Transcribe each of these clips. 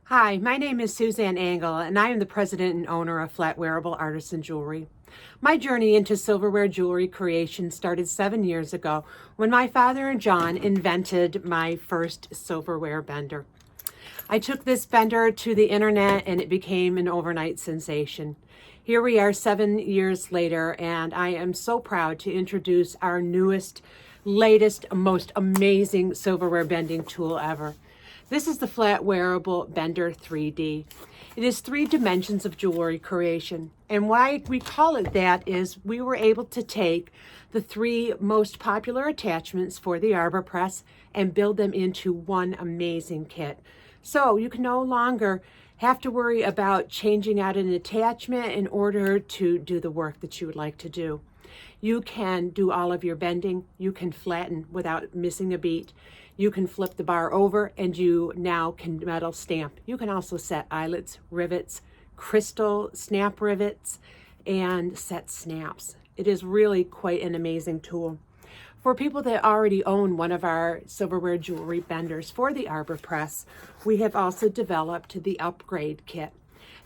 Hi, my name is Suzanne Angle, and I am the president and owner of Flatwearable Artisan Jewelry. My journey into silverware jewelry creation started 7 years ago when my father and John invented my first silverware bender. I took this bender to the internet and it became an overnight sensation. Here we are 7 years later, and I am so proud to introduce our newest, latest, most amazing silverware bending tool ever. This is the Flatwearable Bender 3D. It is 3 dimensions of jewelry creation. And why we call it that is we were able to take the 3 most popular attachments for the arbor press and build them into one amazing kit. So you can no longer have to worry about changing out an attachment in order to do the work that you would like to do. You can do all of your bending. You can flatten without missing a beat. You can flip the bar over and you now can metal stamp. You can also set eyelets, rivets, crystal snap rivets, and set snaps. It is really quite an amazing tool. For people that already own one of our silverware jewelry benders for the arbor press, we have also developed the upgrade kit.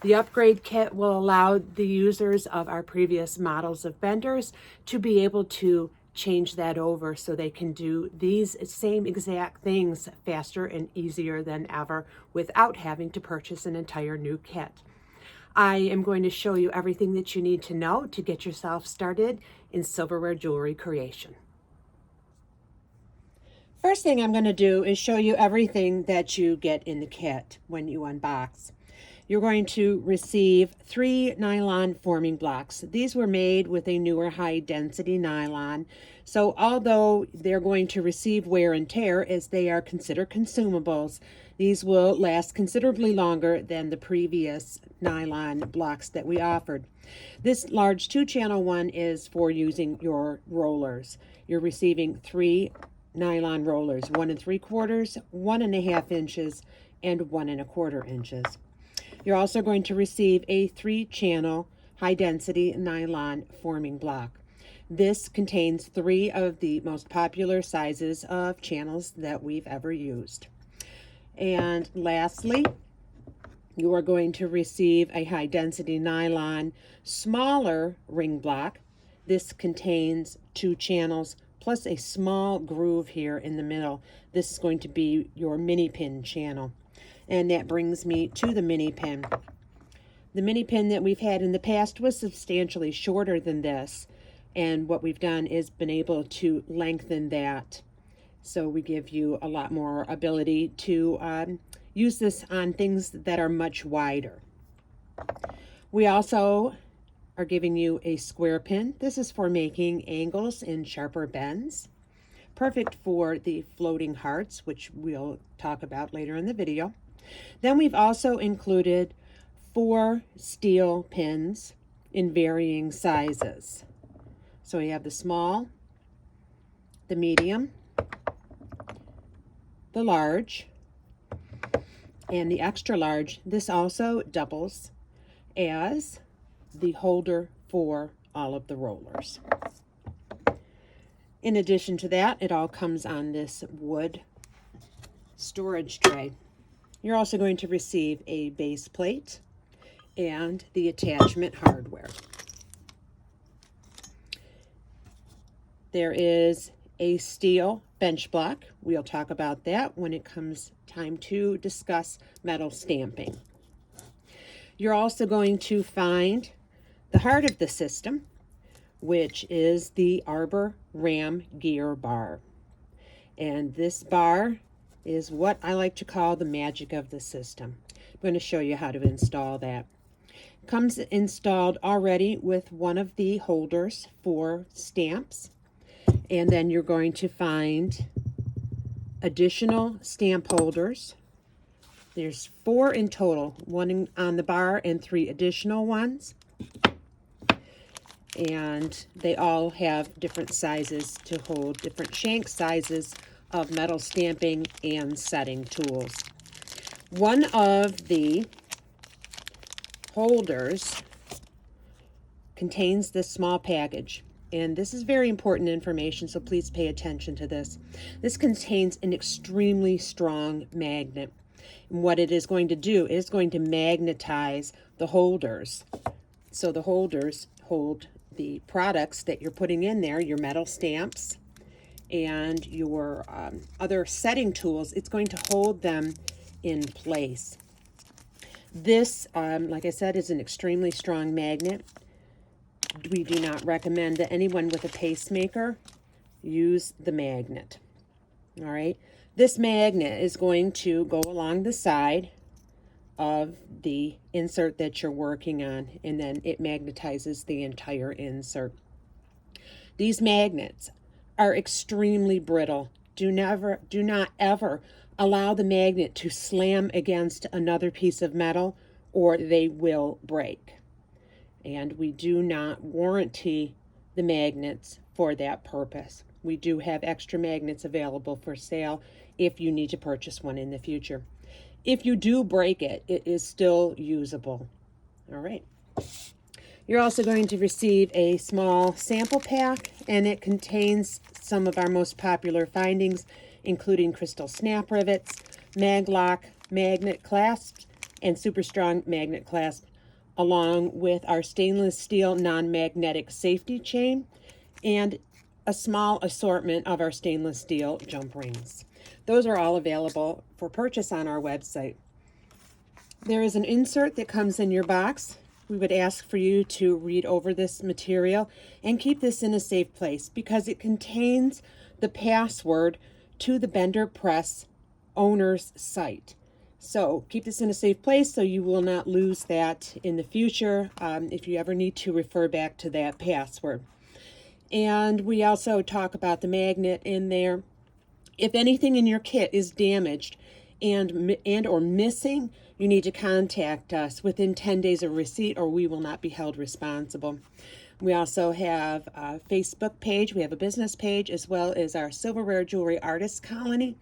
The upgrade kit will allow the users of our previous models of benders to be able to change that over so they can do these same exact things faster and easier than ever without having to purchase an entire new kit. I am going to show you everything that you need to know to get yourself started in silverware jewelry creation. First thing I'm going to do is show you everything that you get in the kit when you unbox. You're going to receive 3 nylon forming blocks. These were made with a newer high density nylon. So although they're going to receive wear and tear as they are considered consumables, these will last considerably longer than the previous nylon blocks that we offered. This large 2-channel one is for using your rollers. You're receiving 3 nylon rollers, 1 3/4, 1 1/2 inches, and 1 1/4 inches. You're also going to receive a 3-channel high-density nylon forming block. This contains 3 of the most popular sizes of channels that we've ever used. And lastly, you are going to receive a high-density nylon smaller ring block. This contains 2 channels plus a small groove here in the middle. This is going to be your MINIPIN channel. And that brings me to the MINIPIN. The MINIPIN that we've had in the past was substantially shorter than this. And what we've done is been able to lengthen that. So we give you a lot more ability to use this on things that are much wider. We also are giving you a square pin. This is for making angles and sharper bends. Perfect for the floating hearts, which we'll talk about later in the video. Then we've also included 4 steel pins in varying sizes. So we have the small, the medium, the large, and the extra large. This also doubles as the holder for all of the rollers. In addition to that, it all comes on this wood storage tray. You're also going to receive a base plate and the attachment hardware. There is a steel bench block. We'll talk about that when it comes time to discuss metal stamping. You're also going to find the heart of the system, which is the Arbor Ram gear bar. And this bar is what I like to call the magic of the system. I'm going to show you how to install that. It comes installed already with one of the holders for stamps, and then you're going to find additional stamp holders. There's 4 in total, 1 on the bar and 3 additional ones. And they all have different sizes to hold different shank sizes of metal stamping and setting tools. One of the holders contains this small package, and this is very important information, so please pay attention to this. This contains an extremely strong magnet. And what it is going to do is going to magnetize the holders. So the holders hold the products that you're putting in there, your metal stamps and your other setting tools. It's going to hold them in place. This, like I said, is an extremely strong magnet. We do not recommend that anyone with a pacemaker use the magnet. All right. This magnet is going to go along the side of the insert that you're working on, and then it magnetizes the entire insert. These magnets are extremely brittle. Do not ever allow the magnet to slam against another piece of metal, or they will break. And we do not warranty the magnets for that purpose. We do have extra magnets available for sale if you need to purchase one in the future. If you do break it, it is still usable. All right. You're also going to receive a small sample pack, and it contains some of our most popular findings, including crystal snap rivets, mag lock, magnet clasps, and super strong magnet clasp, along with our stainless steel non-magnetic safety chain and a small assortment of our stainless steel jump rings. Those are all available for purchase on our website. There is an insert that comes in your box. We would ask for you to read over this material and keep this in a safe place because it contains the password to the Bender Press owner's site. So keep this in a safe place so you will not lose that in the future if you ever need to refer back to that password. And we also talk about the magnet in there. If anything in your kit is damaged and or missing, you need to contact us within 10 days of receipt, or we will not be held responsible. We also have a Facebook page. We have a business page, as well as our Silverware Jewelry Artists Colony,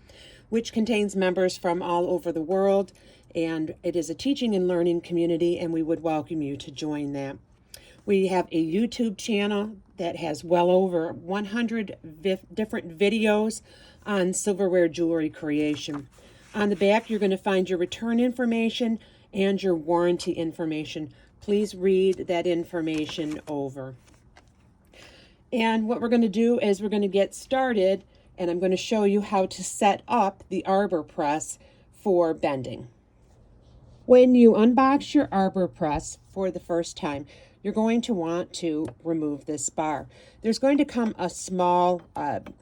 which contains members from all over the world. And it is a teaching and learning community, and we would welcome you to join that. We have a YouTube channel that has well over 100 different videos on silverware jewelry creation. On the back, you're going to find your return information and your warranty information. Please read that information over. And what we're going to do is we're going to get started, and I'm going to show you how to set up the arbor press for bending. When you unbox your arbor press for the first time, you're going to want to remove this bar. There's going to come a small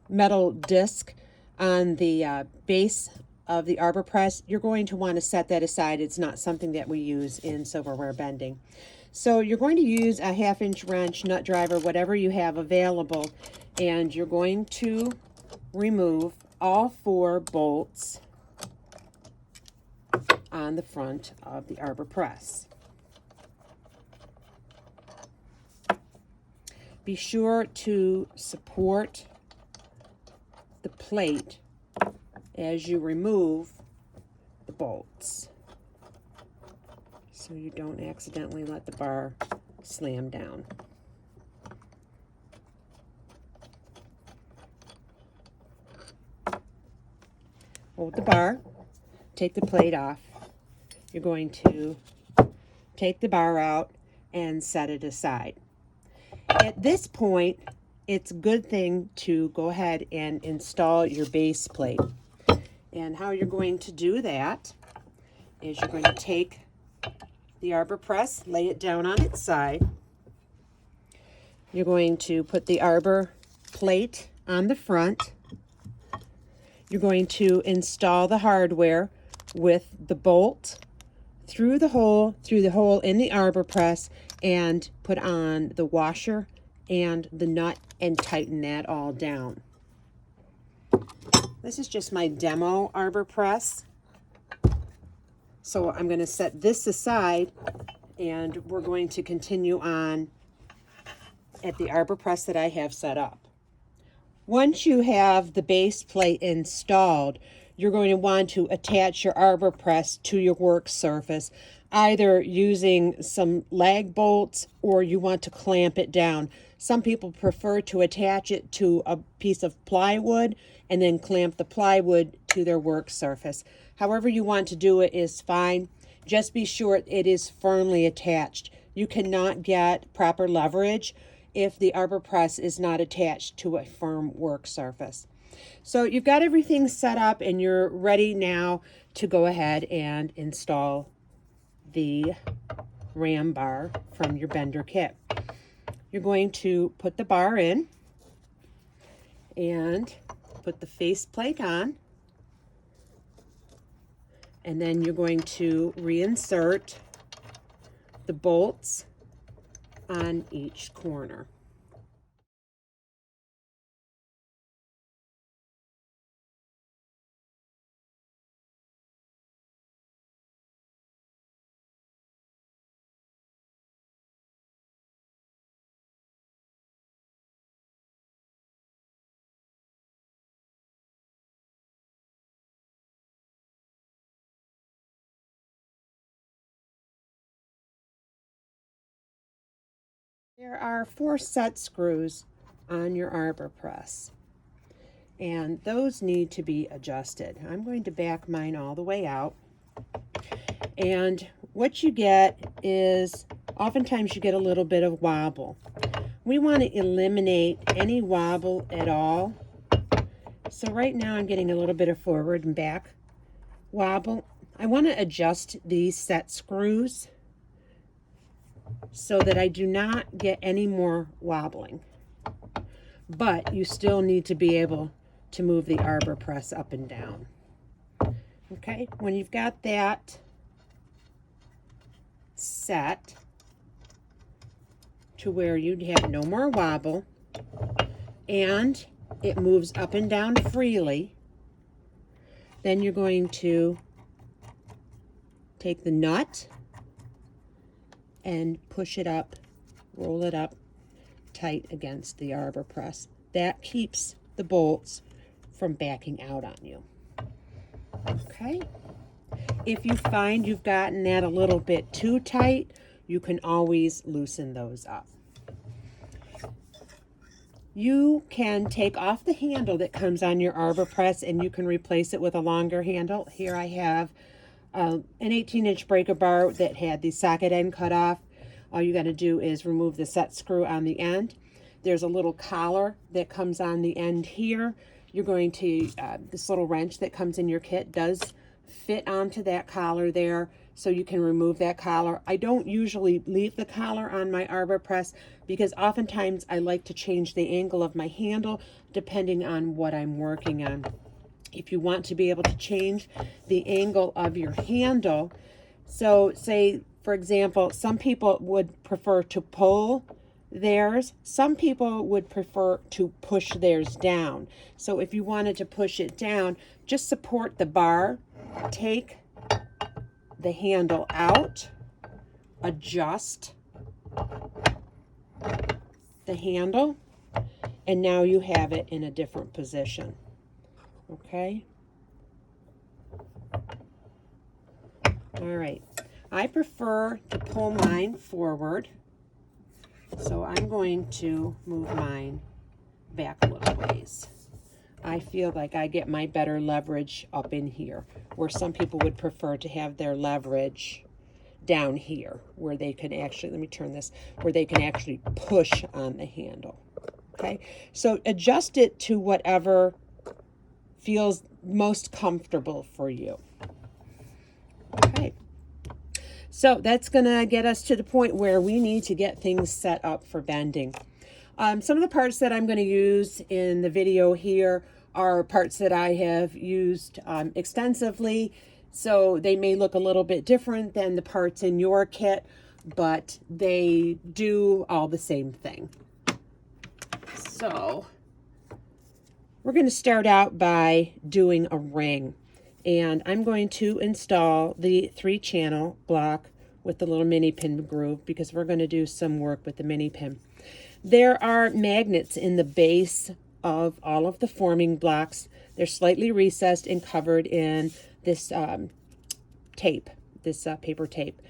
metal disc on the base of the arbor press. You're going to want to set that aside. It's not something that we use in silverware bending. So you're going to use a 1/2-inch wrench, nut driver, whatever you have available, and you're going to remove all 4 bolts on the front of the arbor press. Be sure to support the plate as you remove the bolts, so you don't accidentally let the bar slam down. Hold the bar, take the plate off. You're going to take the bar out and set it aside. At this point, it's a good thing to go ahead and install your base plate. And how you're going to do that is you're going to take the arbor press, lay it down on its side. You're going to put the arbor plate on the front. You're going to install the hardware with the bolt through the hole in the arbor press, and put on the washer and the nut and tighten that all down. This is just my demo arbor press. So I'm going to set this aside, and we're going to continue on at the arbor press that I have set up. Once you have the base plate installed, you're going to want to attach your arbor press to your work surface, either using some lag bolts or you want to clamp it down. Some people prefer to attach it to a piece of plywood and then clamp the plywood to their work surface. However you want to do it is fine. Just be sure it is firmly attached. You cannot get proper leverage if the arbor press is not attached to a firm work surface. So you've got everything set up and you're ready now to go ahead and install the ram bar from your bender kit. You're going to put the bar in and put the faceplate on, and then you're going to reinsert the bolts on each corner. There are 4 set screws on your arbor press, and those need to be adjusted. I'm going to back mine all the way out, and what you get is oftentimes you get a little bit of wobble. We want to eliminate any wobble at all. So right now I'm getting a little bit of forward and back wobble. I want to adjust these set screws so that I do not get any more wobbling. But you still need to be able to move the arbor press up and down. Okay, when you've got that set to where you'd have no more wobble and it moves up and down freely, then you're going to take the nut and push it up, roll it up tight against the arbor press. That keeps the bolts from backing out on you. Okay? If you find you've gotten that a little bit too tight, you can always loosen those up. You can take off the handle that comes on your arbor press and you can replace it with a longer handle. Here I have an 18-inch breaker bar that had the socket end cut off. All you got to do is remove the set screw on the end. There's a little collar that comes on the end here. You're going to, this little wrench that comes in your kit does fit onto that collar there, so you can remove that collar. I don't usually leave the collar on my arbor press because oftentimes I like to change the angle of my handle depending on what I'm working on. If you want to be able to change the angle of your handle, so say for example, some people would prefer to pull theirs. Some people would prefer to push theirs down. So if you wanted to push it down, just support the bar, take the handle out, adjust the handle, and now you have it in a different position. Okay? All right. I prefer to pull mine forward, so I'm going to move mine back a little ways. I feel like I get my better leverage up in here, where some people would prefer to have their leverage down here, where they can actually, let me turn this, where they can actually push on the handle. Okay, so adjust it to whatever feels most comfortable for you. Okay. So that's going to get us to the point where we need to get things set up for bending. Some of the parts that I'm going to use in the video here are parts that I have used extensively, so they may look a little bit different than the parts in your kit, but they do all the same thing. So we're going to start out by doing a ring. And I'm going to install the 3-channel block with the little mini pin groove because we're going to do some work with the mini pin. There are magnets in the base of all of the forming blocks. They're slightly recessed and covered in this tape, this paper tape.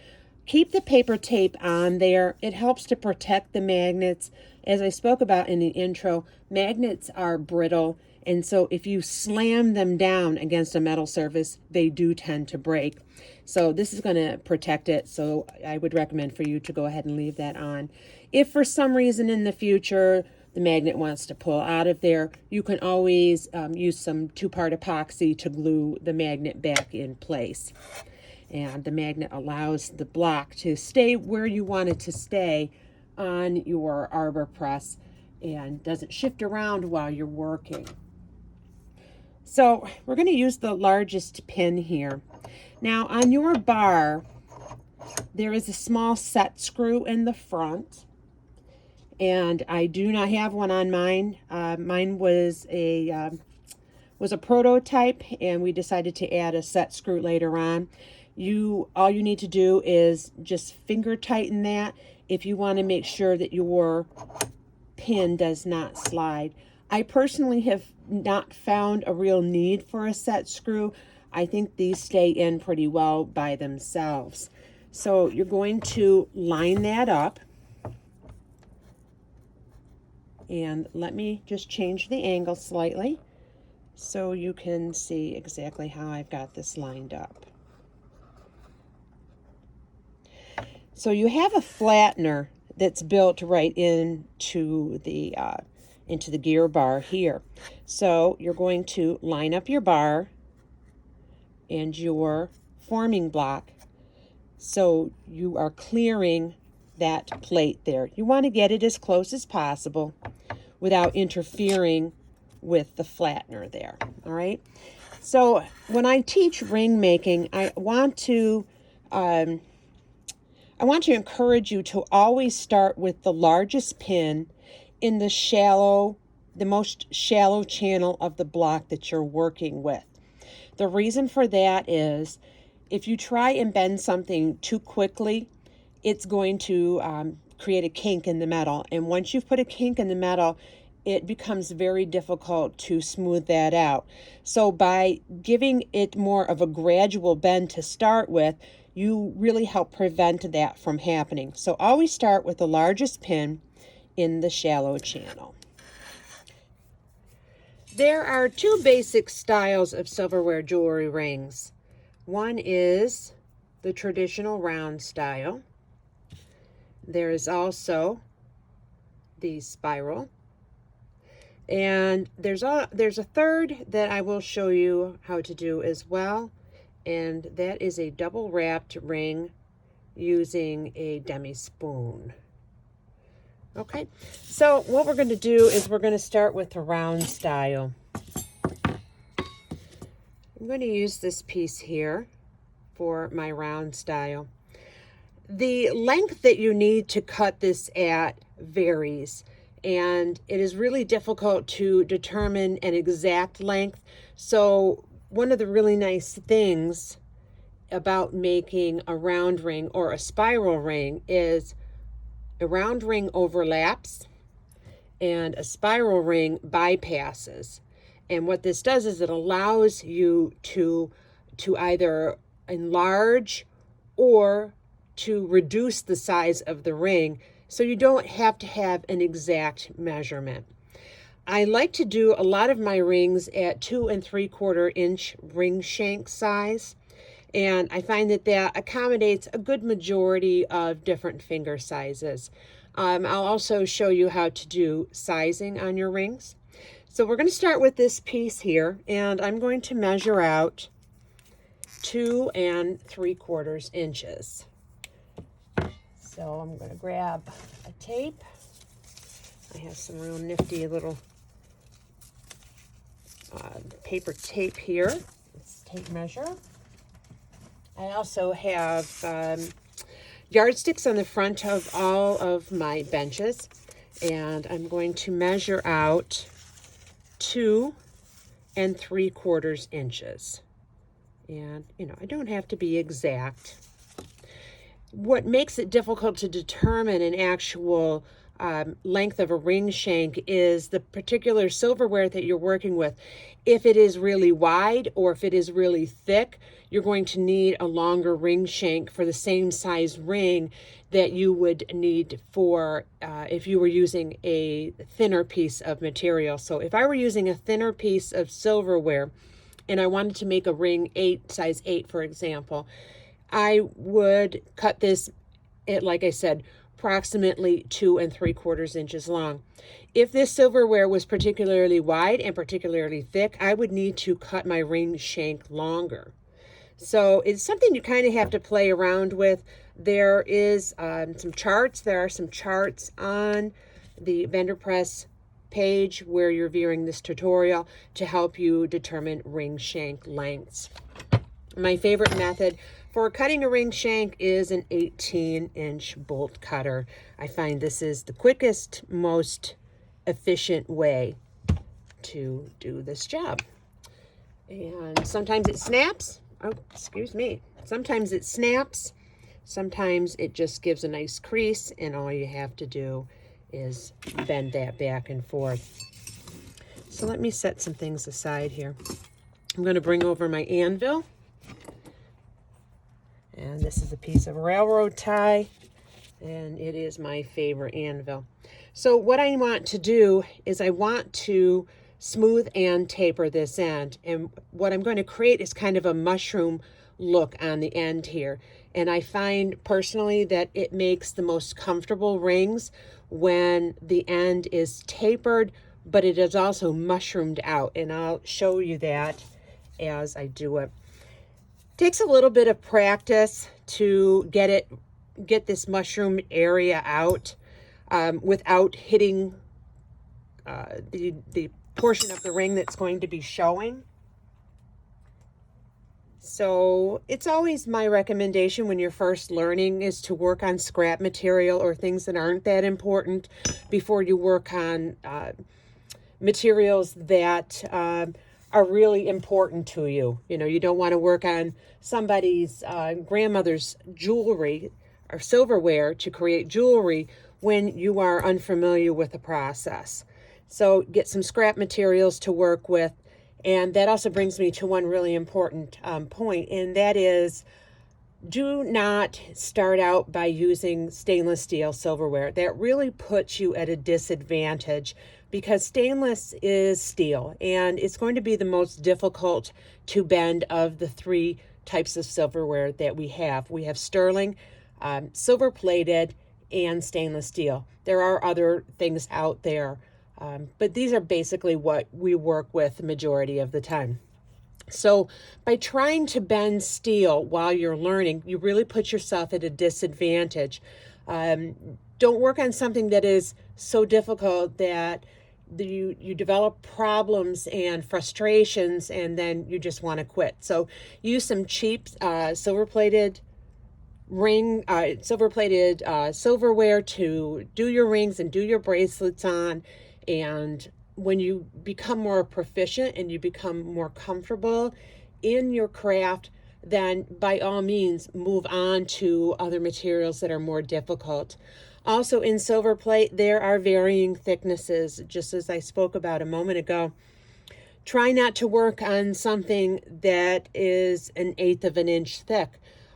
Keep the paper tape on there. It helps to protect the magnets. As I spoke about in the intro, magnets are brittle, and so if you slam them down against a metal surface, they do tend to break. So this is going to protect it, so I would recommend for you to go ahead and leave that on. If for some reason in the future the magnet wants to pull out of there, you can always use some 2-part epoxy to glue the magnet back in place. And the magnet allows the block to stay where you want it to stay on your arbor press and doesn't shift around while you're working. So we're going to use the largest pin here. Now on your bar, there is a small set screw in the front, and I do not have one on mine. Mine was a prototype, and we decided to add a set screw later on. All you need to do is just finger tighten that if you want to make sure that your pin does not slide. I personally have not found a real need for a set screw. I think these stay in pretty well by themselves. So you're going to line that up. And let me just change the angle slightly so you can see exactly how I've got this lined up. So you have a flattener that's built right into the gear bar here. So you're going to line up your bar and your forming block so you are clearing that plate there. You want to get it as close as possible without interfering with the flattener there. All right. So when I teach ring making, I want to encourage you to always start with the largest pin in the most shallow channel of the block that you're working with. The reason for that is if you try and bend something too quickly, it's going to create a kink in the metal. And once you've put a kink in the metal, it becomes very difficult to smooth that out. So by giving it more of a gradual bend to start with, you really help prevent that from happening. So always start with the largest pin in the shallow channel. There are 2 basic styles of silverware jewelry rings. One is the traditional round style. There is also the spiral. And there's a third that I will show you how to do as well. And that is a double wrapped ring using a demi spoon. Okay, so what we're going to do is we're going to start with the round style. I'm going to use this piece here for my round style. The length that you need to cut this at varies, and it is really difficult to determine an exact length. So one of the really nice things about making a round ring or a spiral ring is a round ring overlaps and a spiral ring bypasses. And what this does is it allows you to either enlarge or to reduce the size of the ring, so you don't have to have an exact measurement. I like to do a lot of my rings at 2 3/4 inch ring shank size, and I find that accommodates a good majority of different finger sizes. I'll also show you how to do sizing on your rings. So we're going to start with this piece here, and I'm going to measure out 2 3/4 inches. So I'm going to grab a tape. I have some real nifty little paper tape here. It's tape measure. I also have yardsticks on the front of all of my benches, and I'm going to measure out 2 3/4 inches. And, I don't have to be exact. What makes it difficult to determine an actual length of a ring shank is the particular silverware that you're working with. If it is really wide or if it is really thick, you're going to need a longer ring shank for the same size ring that you would need for if you were using a thinner piece of material. So if I were using a thinner piece of silverware and I wanted to make a ring size 8, for example, I would cut this at, like I said, approximately 2 3/4 inches long. If this silverware was particularly wide and particularly thick, I would need to cut my ring shank longer. So it's something you kind of have to play around with. There is some charts. There are some charts on the Vendor Press page where you're viewing this tutorial to help you determine ring shank lengths. My favorite method for cutting a ring shank is an 18-inch bolt cutter. I find this is the quickest, most efficient way to do this job. And sometimes it snaps. Oh, excuse me. Sometimes it snaps. Sometimes it just gives a nice crease, and all you have to do is bend that back and forth. So let me set some things aside here. I'm going to bring over my anvil. And this is a piece of railroad tie, and it is my favorite anvil. So what I want to do is I want to smooth and taper this end. And what I'm going to create is kind of a mushroom look on the end here. And I find personally that it makes the most comfortable rings when the end is tapered, but it is also mushroomed out. And I'll show you that as I do it. Takes a little bit of practice to get this mushroom area out without hitting the portion of the ring that's going to be showing. So it's always my recommendation when you're first learning is to work on scrap material or things that aren't that important before you work on materials that are really important to you. You know, you don't want to work on somebody's grandmother's jewelry or silverware to create jewelry when you are unfamiliar with the process. So get some scrap materials to work with. And that also brings me to one really important point, and that is do not start out by using stainless steel silverware. That really puts you at a disadvantage because stainless is steel, and it's going to be the most difficult to bend of the 3 types of silverware that we have. We have sterling, silver plated, and stainless steel. There are other things out there, but these are basically what we work with the majority of the time. So by trying to bend steel while you're learning, you really put yourself at a disadvantage. Don't work on something that is so difficult that you develop problems and frustrations, and then you just want to quit. So use some cheap silver-plated silverware to do your rings and do your bracelets on. And when you become more proficient and you become more comfortable in your craft, then by all means move on to other materials that are more difficult. Also in silver plate, there are varying thicknesses, just as I spoke about a moment ago. Try not to work on something that is 1/8 of an inch thick.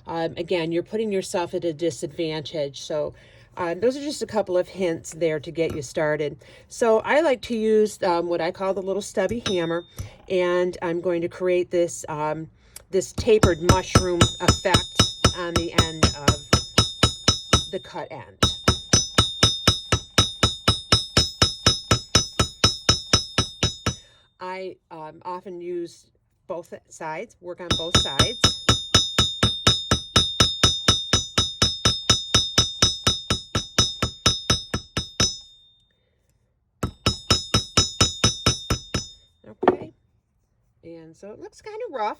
Again, you're putting yourself at a disadvantage. So those are just a couple of hints there to get you started. So I like to use what I call the little stubby hammer, and I'm going to create this this tapered mushroom effect on the end of the cut end. I often use both sides, work on both sides. Okay, and so it looks kind of rough,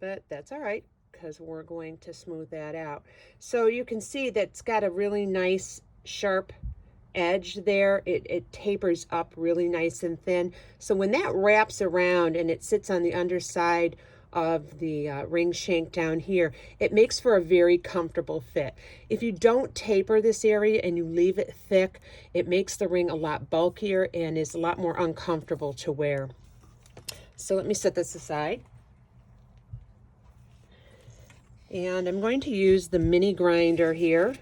but that's all right because we're going to smooth that out. So you can see that's got a really nice sharp edge there. It tapers up really nice and thin. So when that wraps around and it sits on the underside of the ring shank down here, it makes for a very comfortable fit. If you don't taper this area and you leave it thick, it makes the ring a lot bulkier and is a lot more uncomfortable to wear. So let me set this aside. And I'm going to use the mini grinder here.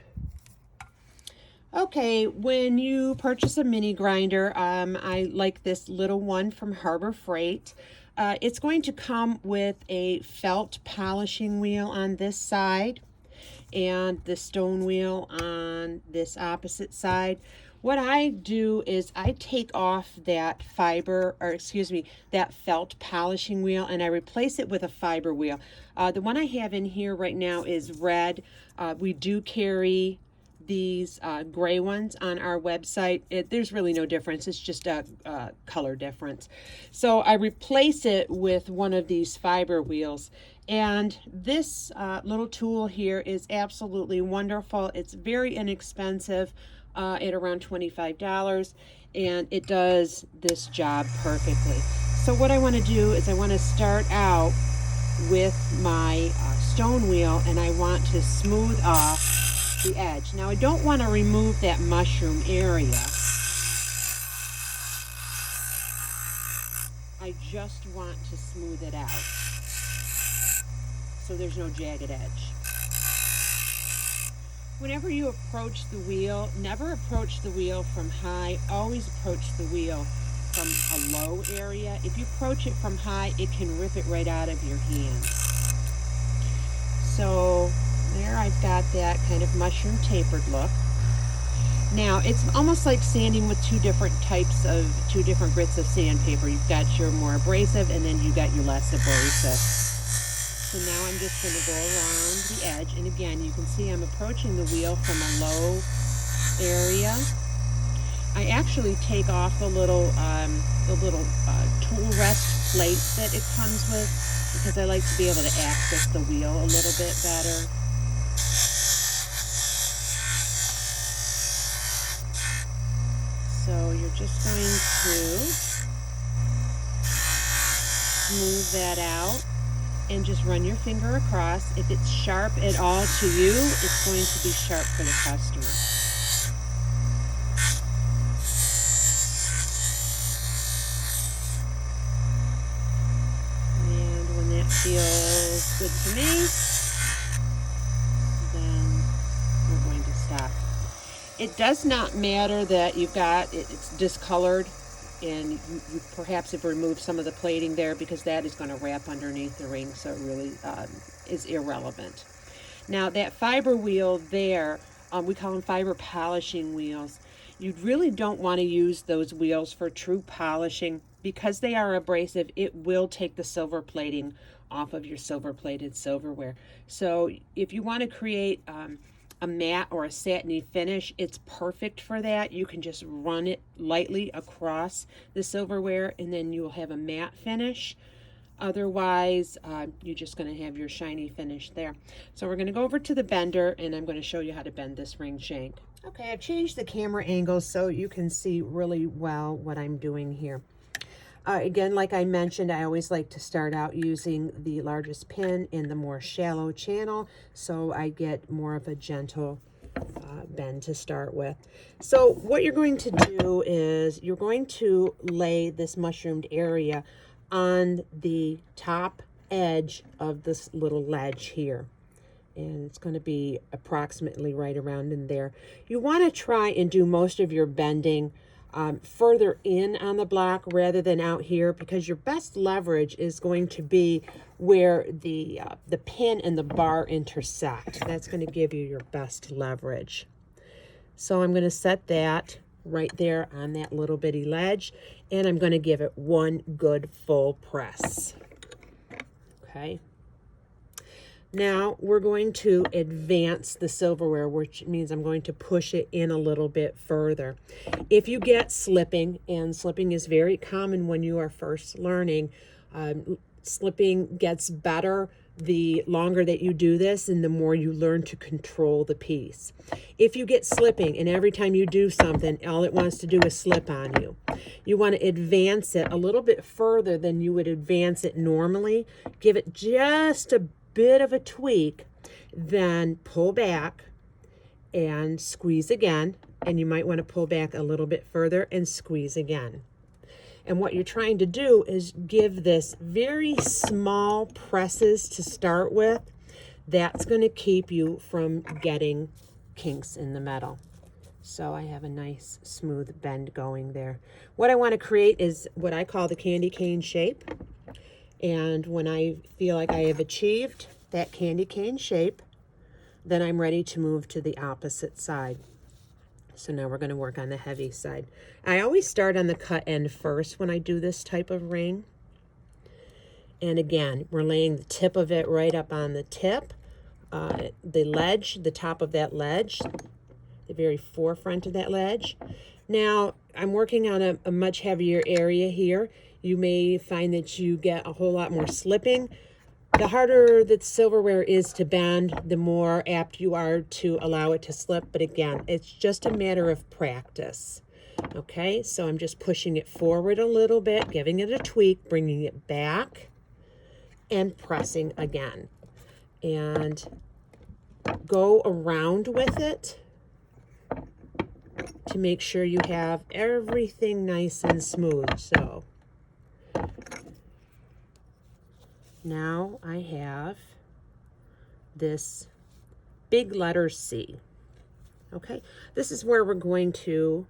Okay, when you purchase a mini grinder, I like this little one from Harbor Freight. It's going to come with a felt polishing wheel on this side and the stone wheel on this opposite side. What I do is I take off that that felt polishing wheel, and I replace it with a fiber wheel. The one I have in here right now is red. We do carry these gray ones on our website. There's really no difference. It's just a color difference. So I replace it with one of these fiber wheels. And this little tool here is absolutely wonderful. It's very inexpensive at around $25, and it does this job perfectly. So what I want to do is I want to start out with my stone wheel, and I want to smooth off the edge. Now I don't want to remove that mushroom area. I just want to smooth it out so there's no jagged edge. Whenever you approach the wheel, never approach the wheel from high, always approach the wheel from a low area. If you approach it from high, it can rip it right out of your hand. So there I've got that kind of mushroom tapered look. Now it's almost like sanding with two different grits of sandpaper. You've got your more abrasive and then you got your less abrasive. So now I'm just going to go around the edge, and again, you can see I'm approaching the wheel from a low area. I actually take off the little tool rest plate that it comes with because I like to be able to access the wheel a little bit better. So you're just going to smooth that out and just run your finger across. If it's sharp at all to you, it's going to be sharp for the customer. And when that feels good to me, then we're going to stop. It does not matter that you've got it's discolored and you perhaps have removed some of the plating there, because that is going to wrap underneath the ring, so it really is irrelevant. Now that fiber wheel there, we call them fiber polishing wheels. You really don't want to use those wheels for true polishing because they are abrasive. It will take the silver plating off of your silver plated silverware. So if you want to create a matte or a satiny finish, it's perfect for that. You can just run it lightly across the silverware and then you'll have a matte finish. Otherwise, you're just going to have your shiny finish there. So we're going to go over to the bender and I'm going to show you how to bend this ring shank. Okay, I've changed the camera angle so you can see really well what I'm doing here. Again, like I mentioned, I always like to start out using the largest pin in the more shallow channel, so I get more of a gentle bend to start with. So what you're going to do is you're going to lay this mushroomed area on the top edge of this little ledge here. And it's going to be approximately right around in there. You want to try and do most of your bending further in on the block rather than out here, because your best leverage is going to be where the pin and the bar intersect. That's going to give you your best leverage. So I'm going to set that right there on that little bitty ledge, and I'm going to give it one good full press. Okay. Now we're going to advance the silverware, which means I'm going to push it in a little bit further. If you get slipping, and slipping is very common when you are first learning, Slipping gets better the longer that you do this and the more you learn to control the piece. If you get slipping and every time you do something, all it wants to do is slip on you, you want to advance it a little bit further than you would advance it normally. Give it just a bit of a tweak, then pull back and squeeze again. And you might want to pull back a little bit further and squeeze again. And what you're trying to do is give this very small presses to start with. That's going to keep you from getting kinks in the metal. So I have a nice smooth bend going there. What I want to create is what I call the candy cane shape. And when I feel like I have achieved that candy cane shape, then I'm ready to move to the opposite side. So now we're going to work on the heavy side. I always start on the cut end first when I do this type of ring. And again, we're laying the tip of it right up on the tip, the ledge, the top of that ledge, the very forefront of that ledge. Now, I'm working on a much heavier area here. You may find that you get a whole lot more slipping. The harder the silverware is to bend, the more apt you are to allow it to slip. But again, it's just a matter of practice. Okay, so I'm just pushing it forward a little bit, giving it a tweak, bringing it back, and pressing again. And go around with it to make sure you have everything nice and smooth. So now I have this big letter C. Okay, this is where we're going to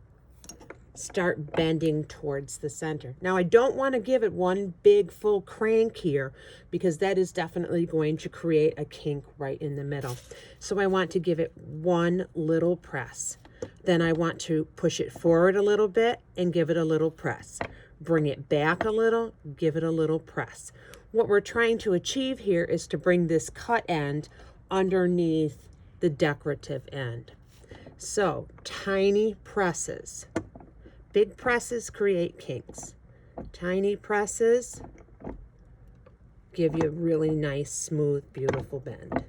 start bending towards the center. Now I don't want to give it one big full crank here because that is definitely going to create a kink right in the middle. So I want to give it one little press. Then I want to push it forward a little bit and give it a little press. Bring it back a little, give it a little press. What we're trying to achieve here is to bring this cut end underneath the decorative end. So tiny presses. Big presses create kinks. Tiny presses give you a really nice, smooth, beautiful bend.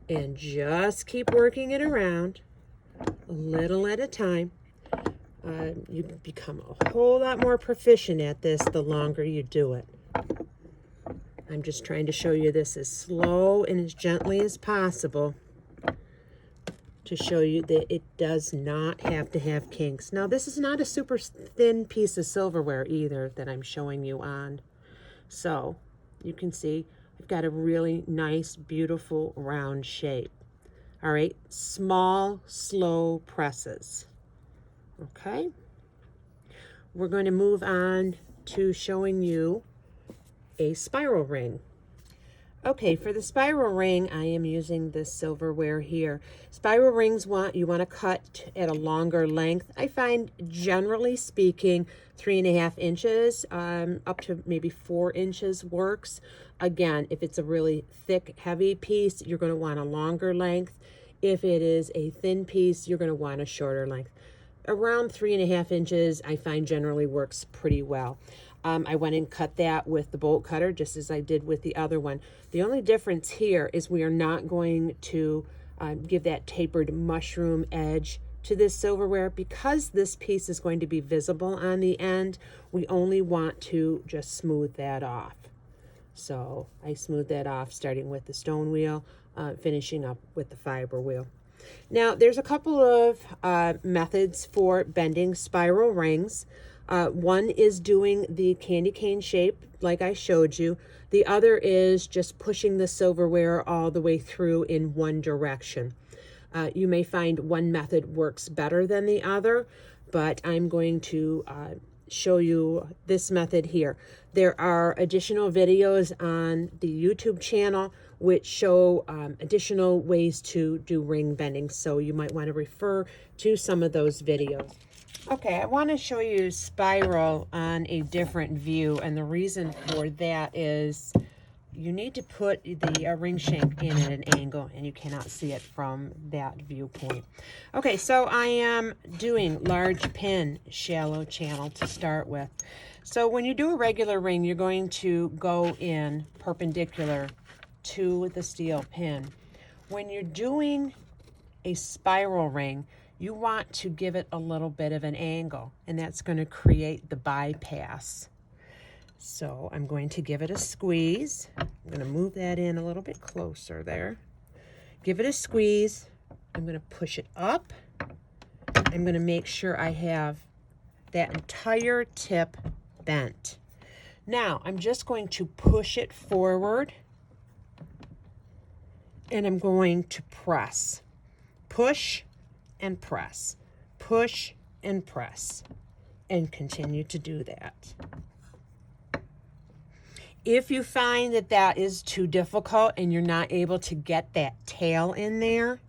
And just keep working it around a little at a time. You become a whole lot more proficient at this the longer you do it. I'm just trying to show you this as slow and as gently as possible to show you that it does not have to have kinks. Now, this is not a super thin piece of silverware either that I'm showing you on. So you can see I've got a really nice, beautiful round shape. All right, small, slow presses. Okay, we're going to move on to showing you a spiral ring. Okay, for the spiral ring, I am using this silverware here. Spiral rings you want to cut at a longer length. I find, generally speaking, 3.5 inches up to maybe 4 inches works. Again, if it's a really thick, heavy piece, you're going to want a longer length. If it is a thin piece, you're going to want a shorter length. Around 3.5 inches, I find generally works pretty well. I went and cut that with the bolt cutter, just as I did with the other one. The only difference here is we are not going to give that tapered mushroom edge to this silverware. Because this piece is going to be visible on the end, we only want to just smooth that off. So I smooth that off, starting with the stone wheel, finishing up with the fiber wheel. Now, there's a couple of methods for bending spiral rings. One is doing the candy cane shape, like I showed you. The other is just pushing the silverware all the way through in one direction. You may find one method works better than the other, but I'm going to show you this method here. There are additional videos on the YouTube channel which show additional ways to do ring bending, so you might want to refer to some of those videos. Okay, I want to show you spiral on a different view, and the reason for that is you need to put the ring shank in at an angle, and you cannot see it from that viewpoint. Okay, so I am doing large pin shallow channel to start with. So when you do a regular ring, you're going to go in perpendicular to the steel pin. When you're doing a spiral ring, you want to give it a little bit of an angle, and that's going to create the bypass. So I'm going to give it a squeeze. I'm going to move that in a little bit closer there. Give it a squeeze. I'm going to push it up. I'm going to make sure I have that entire tip bent. Now I'm just going to push it forward, and I'm going to press. Push and press. Push and press. And continue to do that. If you find that that is too difficult and you're not able to get that tail in there,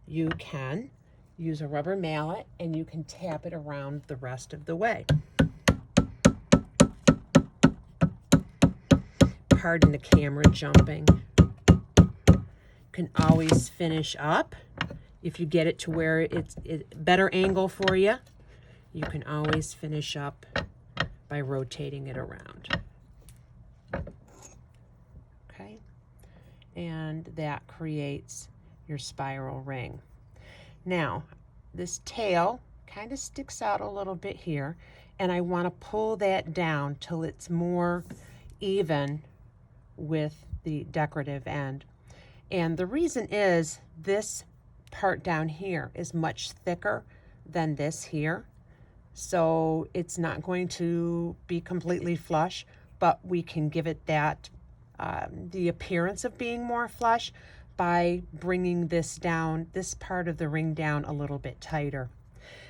you can use a rubber mallet and you can tap it around the rest of the way. Pardon the camera jumping. You can always finish up. If you get it to where it's a better angle for you, you can always finish up by rotating it around. Okay, and that creates your spiral ring. Now, this tail kind of sticks out a little bit here, and I want to pull that down till it's more even with the decorative end. And the reason is this part down here is much thicker than this here, so it's not going to be completely flush, but we can give it that the appearance of being more flush by bringing this down, this part of the ring down a little bit tighter.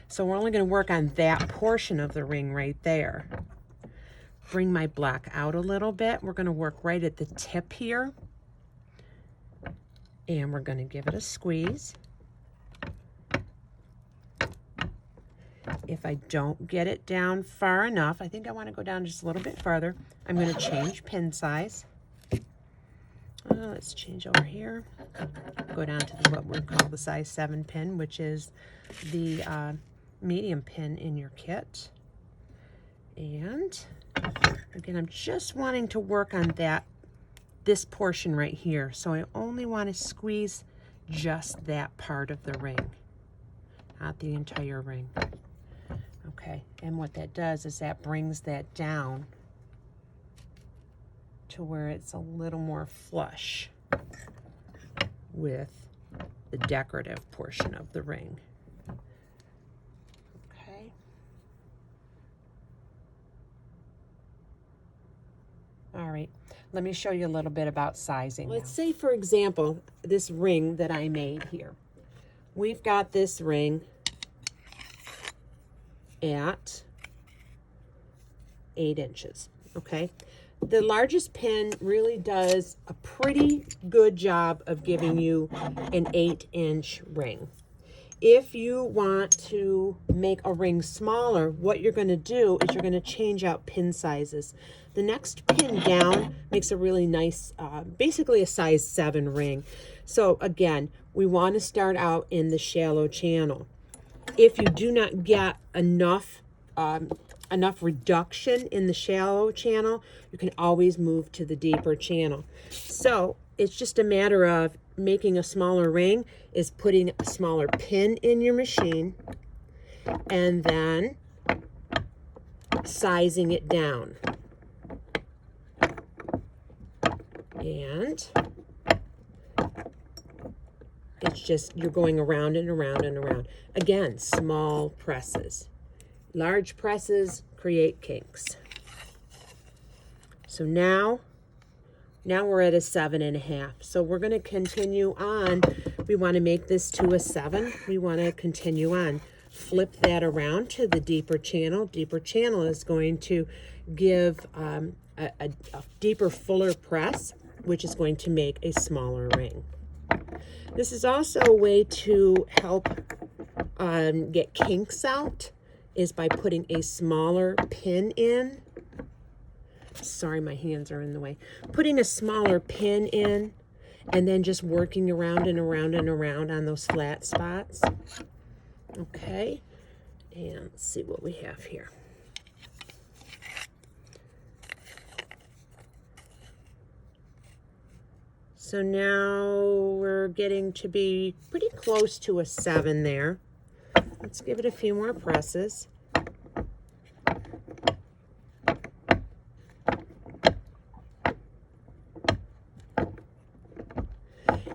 So we're only going to work on that portion of the ring right there. Bring my black out a little bit. We're going to work right at the tip here, and we're going to give it a squeeze. If I don't get it down far enough, I think I want to go down just a little bit farther. I'm going to change pin size. Let's change over here. Go down to what we call the size 7 pin, which is the medium pin in your kit. And again, I'm just wanting to work on this portion right here. So I only want to squeeze just that part of the ring, not the entire ring. Okay, and what that does is that brings that down to where it's a little more flush with the decorative portion of the ring. Okay. All right, let me show you a little bit about sizing. Let's say, for example, this ring that I made here. We've got this ring at 8 inches, okay? The largest pin really does a pretty good job of giving you an 8-inch ring. If you want to make a ring smaller, what you're going to do is you're going to change out pin sizes. The next pin down makes a really nice, basically a size 7 ring. So again, we want to start out in the shallow channel. If you do not get enough reduction in the shallow channel, you can always move to the deeper channel. So it's just a matter of making a smaller ring is putting a smaller pin in your machine and then sizing it down. And it's just, you're going around and around and around. Again, small presses. Large presses create kinks. So now we're at a 7.5. So we're going to continue on. We want to make this to a 7. We want to continue on. Flip that around to the deeper channel. Deeper channel is going to give a deeper, fuller press, which is going to make a smaller ring. This is also a way to help get kinks out, is by putting a smaller pin in. Sorry, my hands are in the way. Putting a smaller pin in and then just working around and around and around on those flat spots. Okay, and let's see what we have here. So now we're getting to be pretty close to a 7 there. Let's give it a few more presses.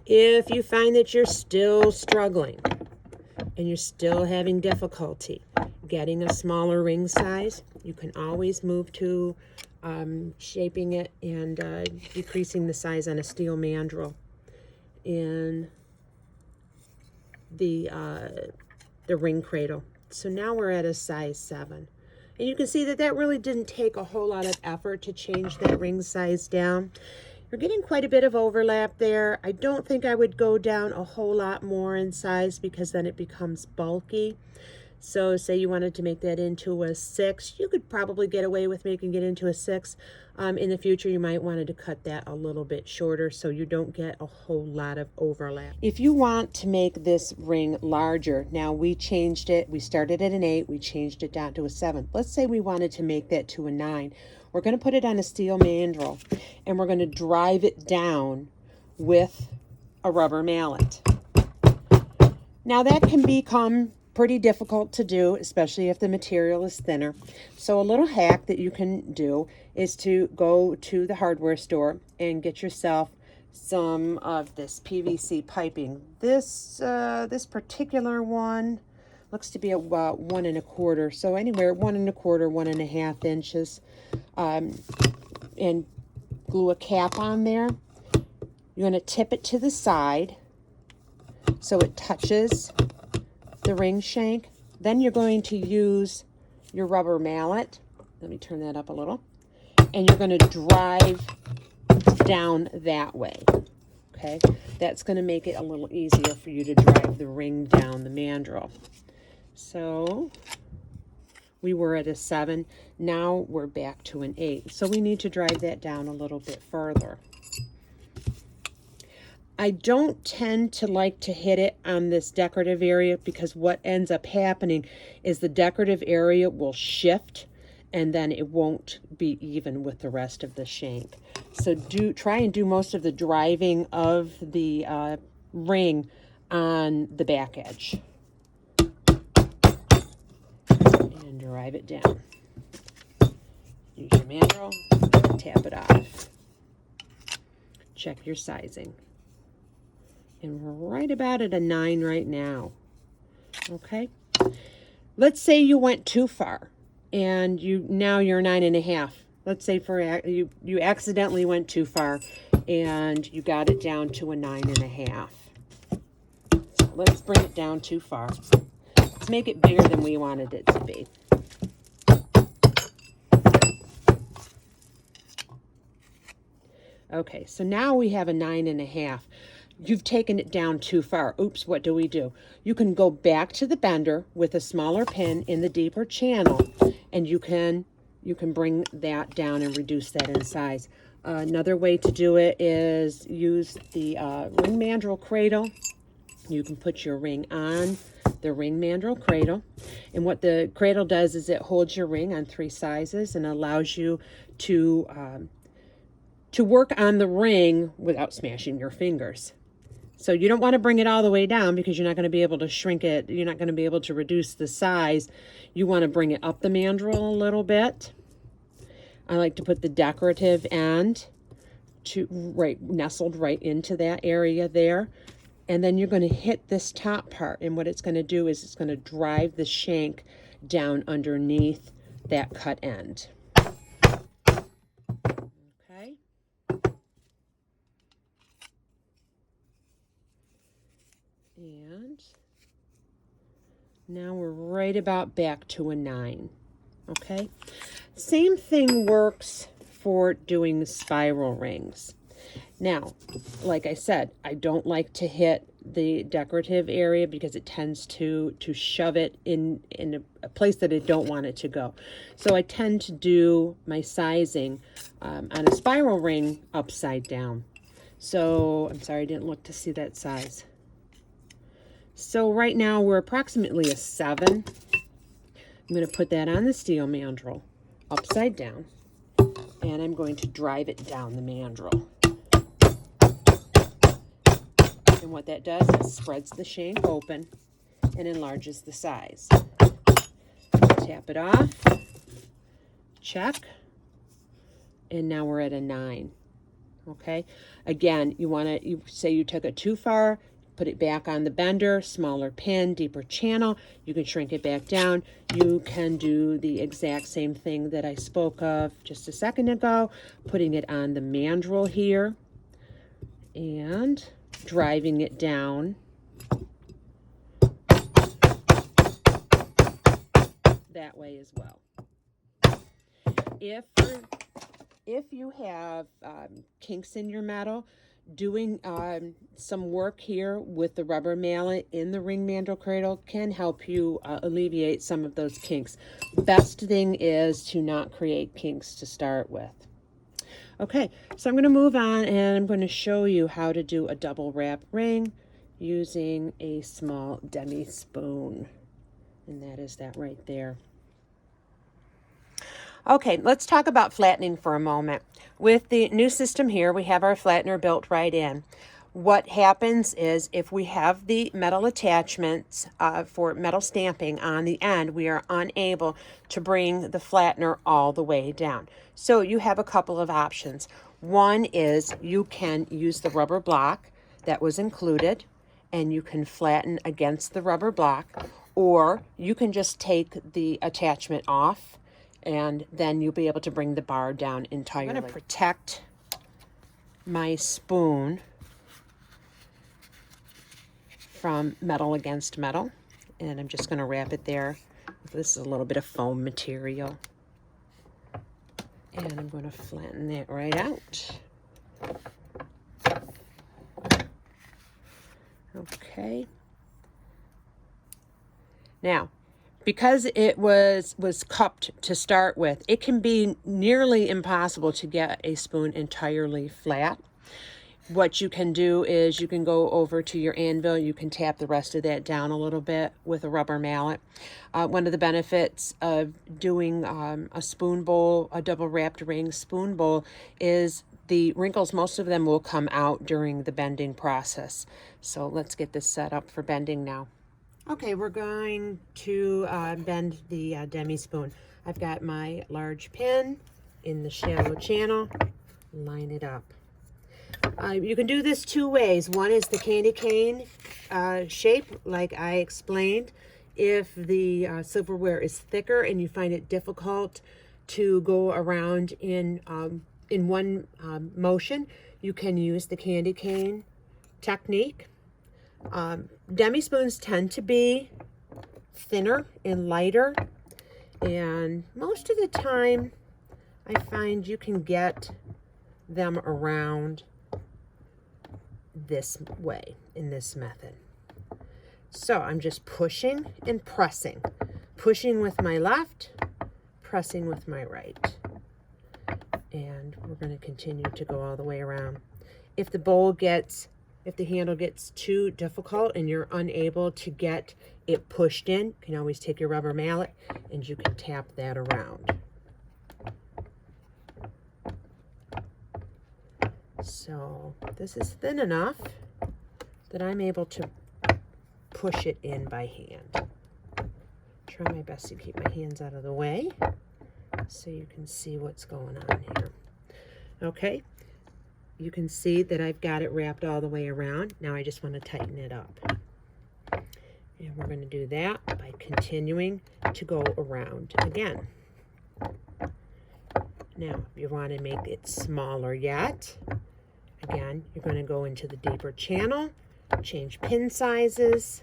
If you find that you're still struggling and you're still having difficulty getting a smaller ring size, you can always move to shaping it and decreasing the size on a steel mandrel in the ring cradle. So now we're at a size 7. And you can see that that really didn't take a whole lot of effort to change that ring size down. You're getting quite a bit of overlap there. I don't think I would go down a whole lot more in size because then it becomes bulky. So say you wanted to make that into a 6, you could probably get away with making it into a 6. In the future, you might want to cut that a little bit shorter so you don't get a whole lot of overlap. If you want to make this ring larger, now we changed it. We started at an 8, we changed it down to a 7. Let's say we wanted to make that to a 9. We're going to put it on a steel mandrel and we're going to drive it down with a rubber mallet. Now that can become pretty difficult to do, especially if the material is thinner. So a little hack that you can do is to go to the hardware store and get yourself some of this PVC piping. This particular one looks to be about 1 1/4, so anywhere 1 1/4, 1 1/2 inches, and glue a cap on there. You're going to tip it to the side so it touches the ring shank. Then you're going to use your rubber mallet. Let me turn that up a little. And you're going to drive down that way. Okay, that's going to make it a little easier for you to drive the ring down the mandrel. So we were at a 7. Now we're back to an 8. So we need to drive that down a little bit further. I don't tend to like to hit it on this decorative area because what ends up happening is the decorative area will shift and then it won't be even with the rest of the shank. So try and do most of the driving of the ring on the back edge. And drive it down. Use your mandrel, tap it off. Check your sizing. And we're right about at a 9 right now. Okay. Let's say you went too far and now you're 9 1/2. Let's say you accidentally went too far and you got it down to a 9 1/2. So let's bring it down too far. Let's make it bigger than we wanted it to be. Okay, so now we have a 9 1/2. You've taken it down too far. Oops, what do? You can go back to the bender with a smaller pin in the deeper channel, and you can bring that down and reduce that in size. Another way to do it is use the ring mandrel cradle. You can put your ring on the ring mandrel cradle, and what the cradle does is it holds your ring on 3 sizes and allows you to work on the ring without smashing your fingers. So you don't want to bring it all the way down because you're not going to be able to shrink it. You're not going to be able to reduce the size. You want to bring it up the mandrel a little bit. I like to put the decorative end nestled right into that area there. And then you're going to hit this top part. And what it's going to do is it's going to drive the shank down underneath that cut end. Okay. And now we're right about back to a 9. Okay. Same thing works for doing spiral rings. Now, like I said, I don't like to hit the decorative area because it tends to shove it in a place that I don't want it to go. So I tend to do my sizing on a spiral ring upside down. So I'm sorry, I didn't look to see that size. So right now we're approximately a 7. I'm going to put that on the steel mandrel upside down, and I'm going to drive it down the mandrel. And what that does is spreads the shank open and enlarges the size. Tap it off, check, and now we're at a 9. Okay, again, you say you took it too far, put it back on the bender, smaller pin, deeper channel. You can shrink it back down. You can do the exact same thing that I spoke of just a second ago, putting it on the mandrel here and driving it down that way as well. If you have kinks in your metal, doing some work here with the rubber mallet in the ring mandrel cradle can help you alleviate some of those kinks. Best thing is to not create kinks to start with. Okay, so I'm going to move on and I'm going to show you how to do a double wrap ring using a small demi spoon. And that is that right there. Okay, let's talk about flattening for a moment. With the new system here, we have our flattener built right in. What happens is if we have the metal attachments for metal stamping on the end, we are unable to bring the flattener all the way down. So you have a couple of options. One is you can use the rubber block that was included and you can flatten against the rubber block, or you can just take the attachment off and then you'll be able to bring the bar down entirely. I'm going to protect my spoon from metal against metal, and I'm just going to wrap it there. This is a little bit of foam material, and I'm going to flatten that right out. Okay. Now, because it was cupped to start with, it can be nearly impossible to get a spoon entirely flat. What you can do is you can go over to your anvil, you can tap the rest of that down a little bit with a rubber mallet. One of the benefits of doing a spoon bowl, a double wrapped ring spoon bowl, is the wrinkles, most of them will come out during the bending process. So let's get this set up for bending now. Okay, we're going to bend the demi spoon. I've got my large pin in the shallow channel. Line it up. You can do this two ways. One is the candy cane shape, like I explained. If the silverware is thicker and you find it difficult to go around in one motion, you can use the candy cane technique. Demi spoons tend to be thinner and lighter, and most of the time I find you can get them around this way in this method. So I'm just pushing and pressing. Pushing with my left, pressing with my right. And we're going to continue to go all the way around. If the handle gets too difficult and you're unable to get it pushed in, you can always take your rubber mallet and you can tap that around. So this is thin enough that I'm able to push it in by hand. Try my best to keep my hands out of the way so you can see what's going on here. Okay, you can see that I've got it wrapped all the way around. Now I just want to tighten it up. And we're going to do that by continuing to go around again. Now, if you want to make it smaller yet, again, you're going to go into the deeper channel, change pin sizes,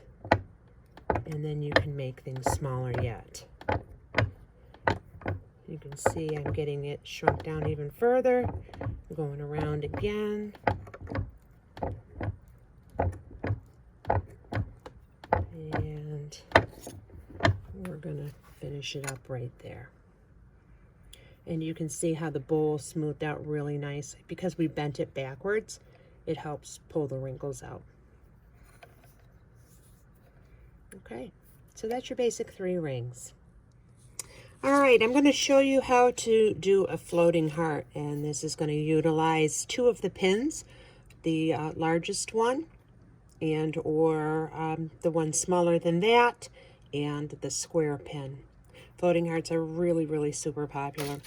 and then you can make things smaller yet. You can see I'm getting it shrunk down even further, going around again. And we're going to finish it up right there. And you can see how the bowl smoothed out really nice. Because we bent it backwards, it helps pull the wrinkles out. Okay, so that's your basic 3 rings. All right, I'm going to show you how to do a floating heart, and this is going to utilize 2 of the pins. The largest one and or the one smaller than that, and the square pin. Floating hearts are really, really super popular.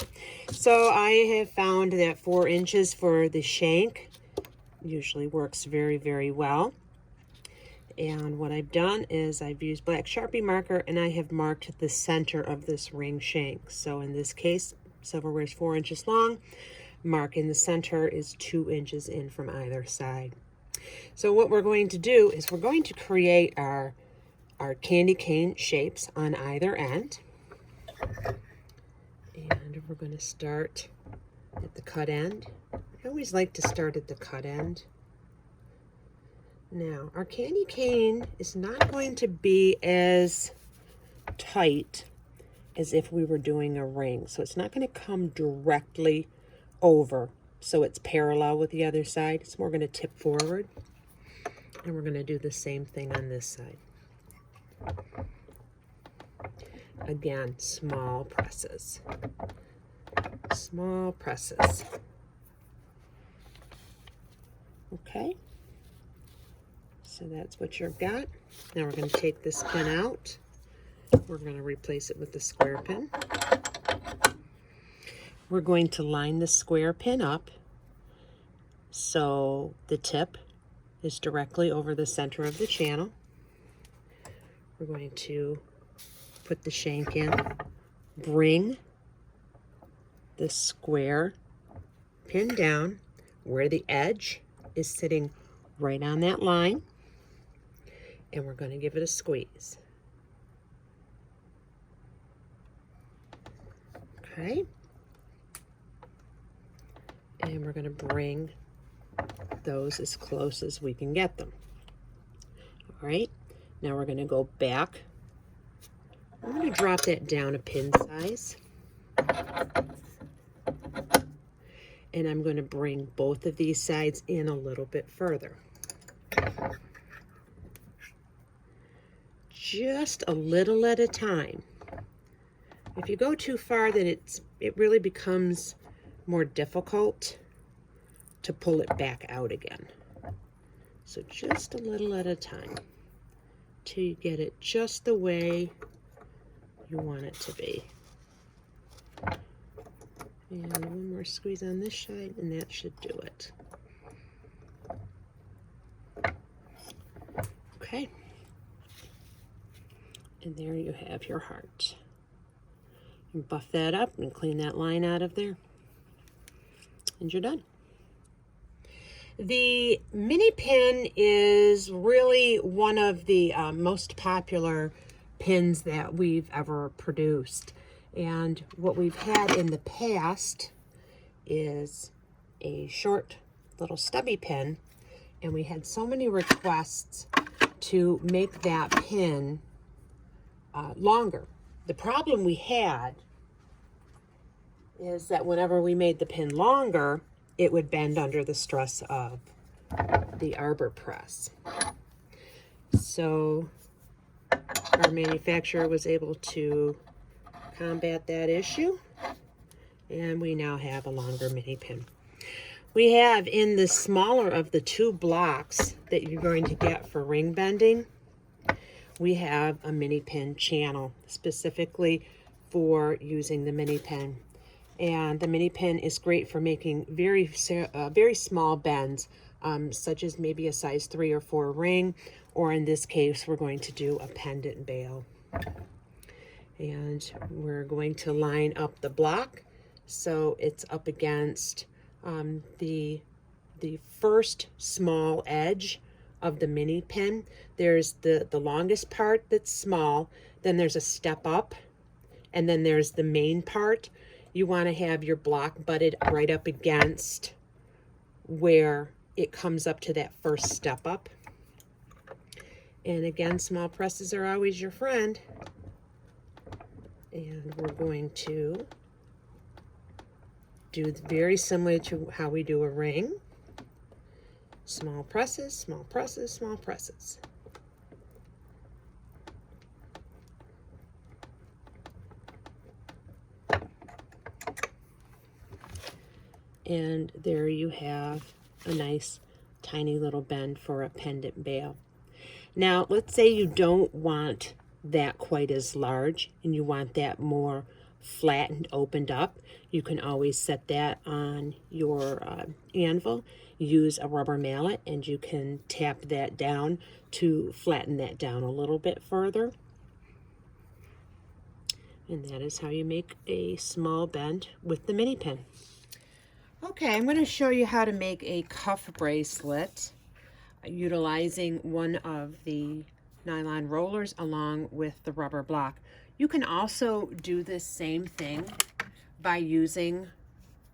So I have found that 4 inches for the shank usually works very, very well. And what I've done is I've used black Sharpie marker and I have marked the center of this ring shank. So in this case, silverware is 4 inches long. Mark in the center is 2 inches in from either side. So what we're going to do is we're going to create our candy cane shapes on either end. And we're going to start at the cut end. I always like to start at the cut end. Now, our candy cane is not going to be as tight as if we were doing a ring. So it's not going to come directly over so it's parallel with the other side. It's more going to tip forward. And we're going to do the same thing on this side. Again, small presses. Small presses. Okay. So that's what you've got. Now we're going to take this pin out. We're going to replace it with the square pin. We're going to line the square pin up so the tip is directly over the center of the channel. We're going to put the shank in, bring the square pin down where the edge is sitting right on that line, and we're going to give it a squeeze. Okay. And we're going to bring those as close as we can get them. All right. Now we're going to go back. I'm going to drop that down a pin size. And I'm going to bring both of these sides in a little bit further. Just a little at a time. If you go too far, then it really becomes more difficult to pull it back out again. So just a little at a time till you get it just the way you want it to be. And one more squeeze on this side, and that should do it. Okay. And there you have your heart. And buff that up and clean that line out of there. And you're done. The mini pin is really one of the most popular pins that we've ever produced. And what we've had in the past is a short little stubby pin. And we had so many requests to make that pin longer. The problem we had is that whenever we made the pin longer, it would bend under the stress of the arbor press. So our manufacturer was able to combat that issue, and we now have a longer mini pin. We have in the smaller of the 2 blocks that you're going to get for ring bending, we have a mini pin channel specifically for using the mini pin. And the mini pin is great for making very small bends, such as maybe a size 3 or 4 ring, or in this case, we're going to do a pendant bail. And we're going to line up the block so it's up against the first small edge of the mini pin. There's the longest part that's small, then there's a step up, and then there's the main part. You want to have your block butted right up against where it comes up to that first step up. And again, small presses are always your friend. And we're going to do very similar to how we do a ring. Small presses, small presses, small presses. And there you have a nice tiny little bend for a pendant bail. Now, let's say you don't want that quite as large and you want that more flat and opened up. You can always set that on your anvil. Use a rubber mallet and you can tap that down to flatten that down a little bit further. And that is how you make a small bend with the mini pin. Okay, I'm going to show you how to make a cuff bracelet utilizing one of the nylon rollers along with the rubber block. You can also do this same thing by using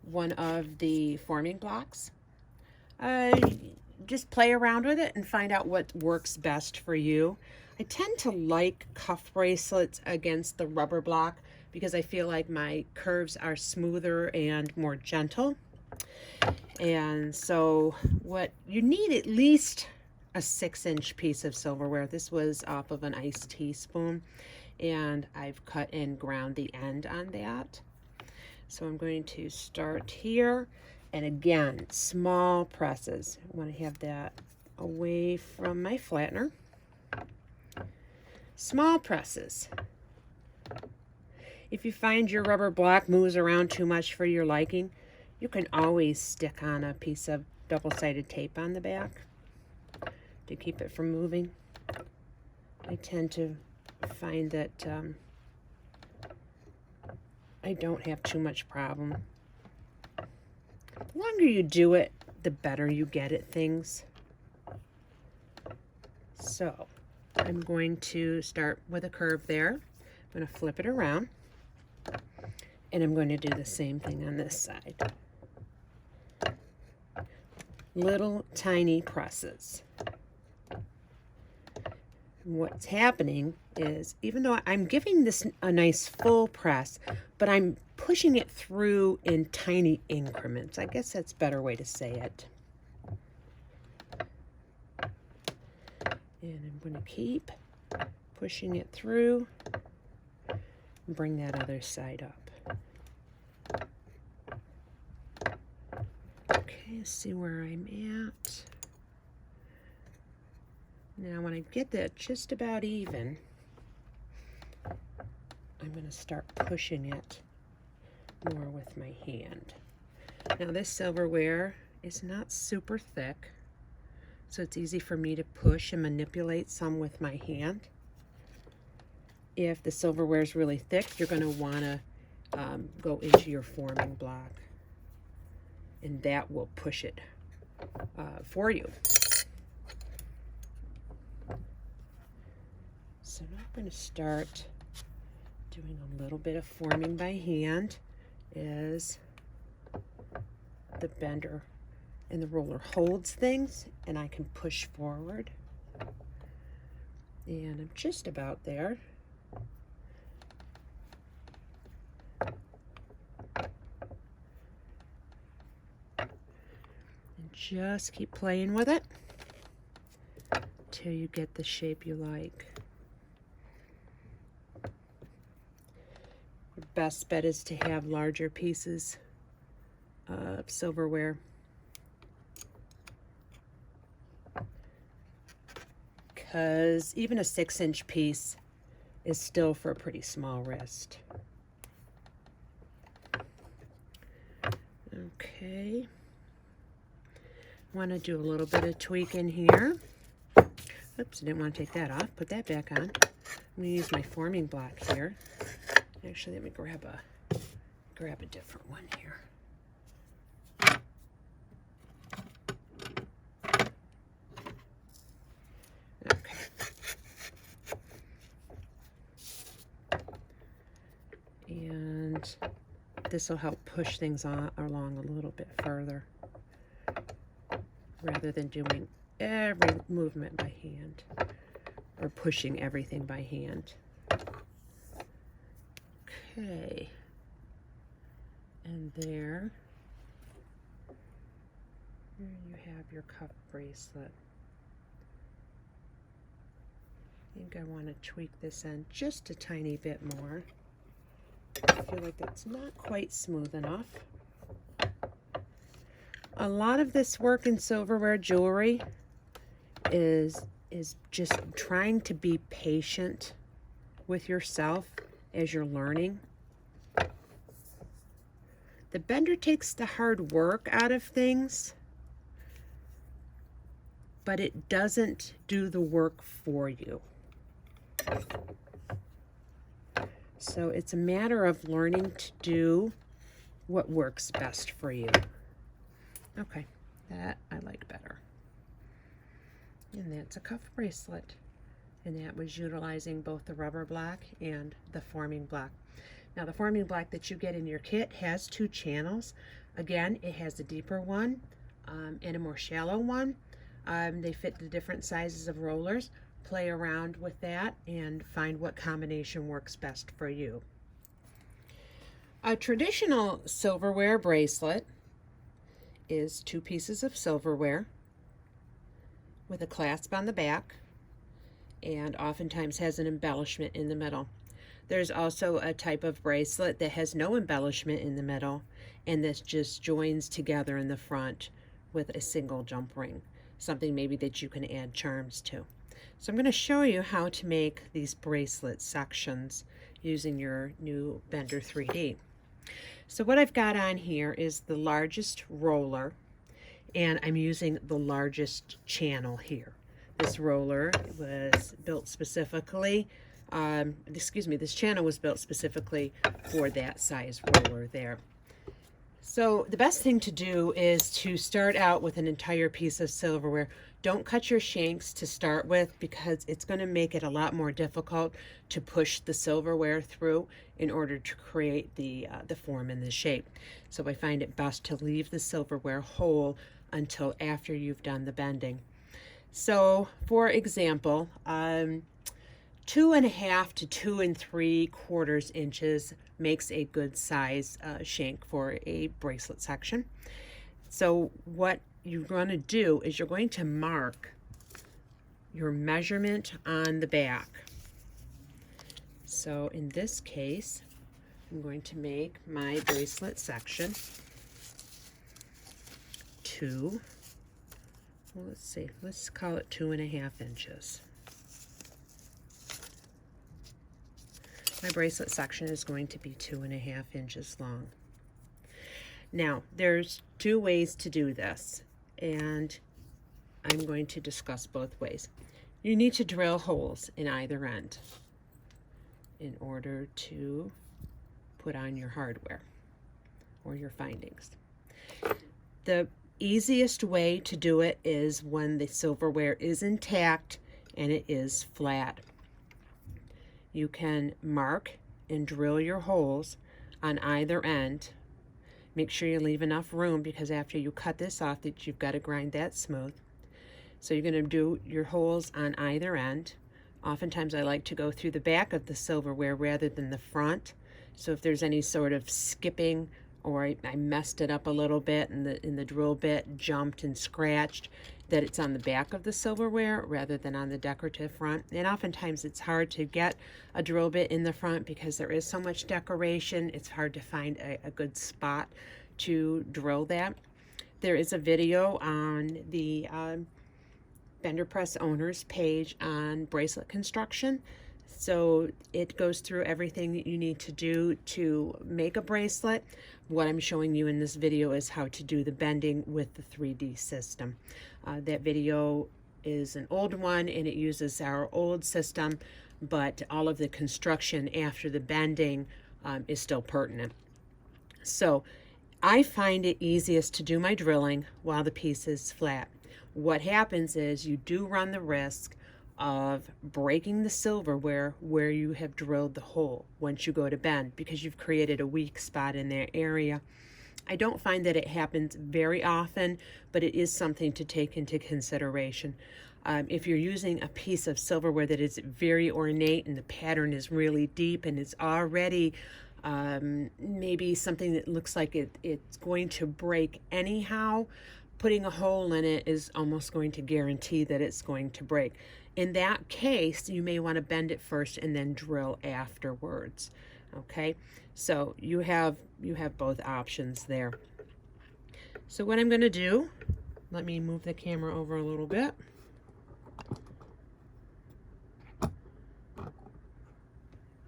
one of the forming blocks. Just play around with it and find out what works best for you. I tend to like cuff bracelets against the rubber block because I feel like my curves are smoother and more gentle. And so what you need, at least a 6-inch piece of silverware. This was off of an iced teaspoon, and I've cut and ground the end on that. So I'm going to start here, and again, small presses. I want to have that away from my flattener. Small presses. If you find your rubber block moves around too much for your liking, you can always stick on a piece of double-sided tape on the back to keep it from moving. I tend to find that I don't have too much problem. The longer you do it, the better you get at things. So I'm going to start with a curve there. I'm going to flip it around, and I'm going to do the same thing on this side. Little tiny presses. What's happening is, even though I'm giving this a nice full press, but I'm pushing it through in tiny increments. I guess that's a better way to say it. And I'm going to keep pushing it through and bring that other side up. Okay, let's see where I'm at. Now when I get that just about even, I'm going to start pushing it more with my hand. Now this silverware is not super thick, so it's easy for me to push and manipulate some with my hand. If the silverware is really thick, you're going to want to go into your forming block, and that will push it for you. So now I'm going to start doing a little bit of forming by hand as the bender and the roller holds things, and I can push forward. And I'm just about there. And just keep playing with it till you get the shape you like. Your best bet is to have larger pieces of silverware, because even a 6-inch piece is still for a pretty small wrist. Okay, want to do a little bit of tweaking here. Oops, I didn't want to take that off. Put that back on. I'm going to use my forming block here. Actually, let me grab a different one here. Okay. And this will help push things along a little bit further, rather than doing every movement by hand or pushing everything by hand. Okay, and there you have your cuff bracelet. I think I want to tweak this end just a tiny bit more. I feel like that's not quite smooth enough. A lot of this work in silverware jewelry is just trying to be patient with yourself as you're learning. The bender takes the hard work out of things, but it doesn't do the work for you. So it's a matter of learning to do what works best for you. Okay, that I like better. And that's a cuff bracelet. And that was utilizing both the rubber block and the forming block. Now the forming block that you get in your kit has 2 channels. Again, it has a deeper one and a more shallow one. They fit the different sizes of rollers. Play around with that and find what combination works best for you. A traditional silverware bracelet is 2 pieces of silverware with a clasp on the back, and oftentimes has an embellishment in the middle. There's also a type of bracelet that has no embellishment in the middle, and this just joins together in the front with a single jump ring, something maybe that you can add charms to. So I'm going to show you how to make these bracelet sections using your new Bender 3D. So what I've got on here is the largest roller, and I'm using the largest channel here. This roller was built specifically, this channel was built specifically for that size roller there. So the best thing to do is to start out with an entire piece of silverware. Don't cut your shanks to start with, because it's going to make it a lot more difficult to push the silverware through in order to create the form and the shape. So I find it best to leave the silverware whole until after you've done the bending. So for example, 2.5 to 2 3/4 inches makes a good size shank for a bracelet section. So what you're going to do is you're going to mark your measurement on the back. So in this case, I'm going to make my bracelet section let's call it 2.5 inches. My bracelet section is going to be 2.5 inches long. Now, there's 2 ways to do this, and I'm going to discuss both ways. You need to drill holes in either end in order to put on your hardware or your findings. The easiest way to do it is when the silverware is intact and it is flat. You can mark and drill your holes on either end. Make sure you leave enough room, because after you cut this off, that you've got to grind that smooth. So you're going to do your holes on either end. Oftentimes I like to go through the back of the silverware rather than the front. So if there's any sort of skipping, or I messed it up a little bit and the drill bit jumped and scratched, that it's on the back of the silverware rather than on the decorative front. And oftentimes it's hard to get a drill bit in the front because there is so much decoration. It's hard to find a good spot to drill that. There is a video on the Bender Press owners page on bracelet construction. So it goes through everything that you need to do to make a bracelet. What I'm showing you in this video is how to do the bending with the 3D system. That video is an old one, and it uses our old system, but all of the construction after the bending is still pertinent. So I find it easiest to do my drilling while the piece is flat. What happens is you do run the risk of breaking the silverware where you have drilled the hole once you go to bend, because you've created a weak spot in that area. I don't find that it happens very often, but it is something to take into consideration. If you're using a piece of silverware that is very ornate and the pattern is really deep and it's already maybe something that looks like it's going to break anyhow, putting a hole in it is almost going to guarantee that it's going to break. In that case, you may want to bend it first and then drill afterwards. Okay, so you have both options there. So what I'm going to do, let me move the camera over a little bit.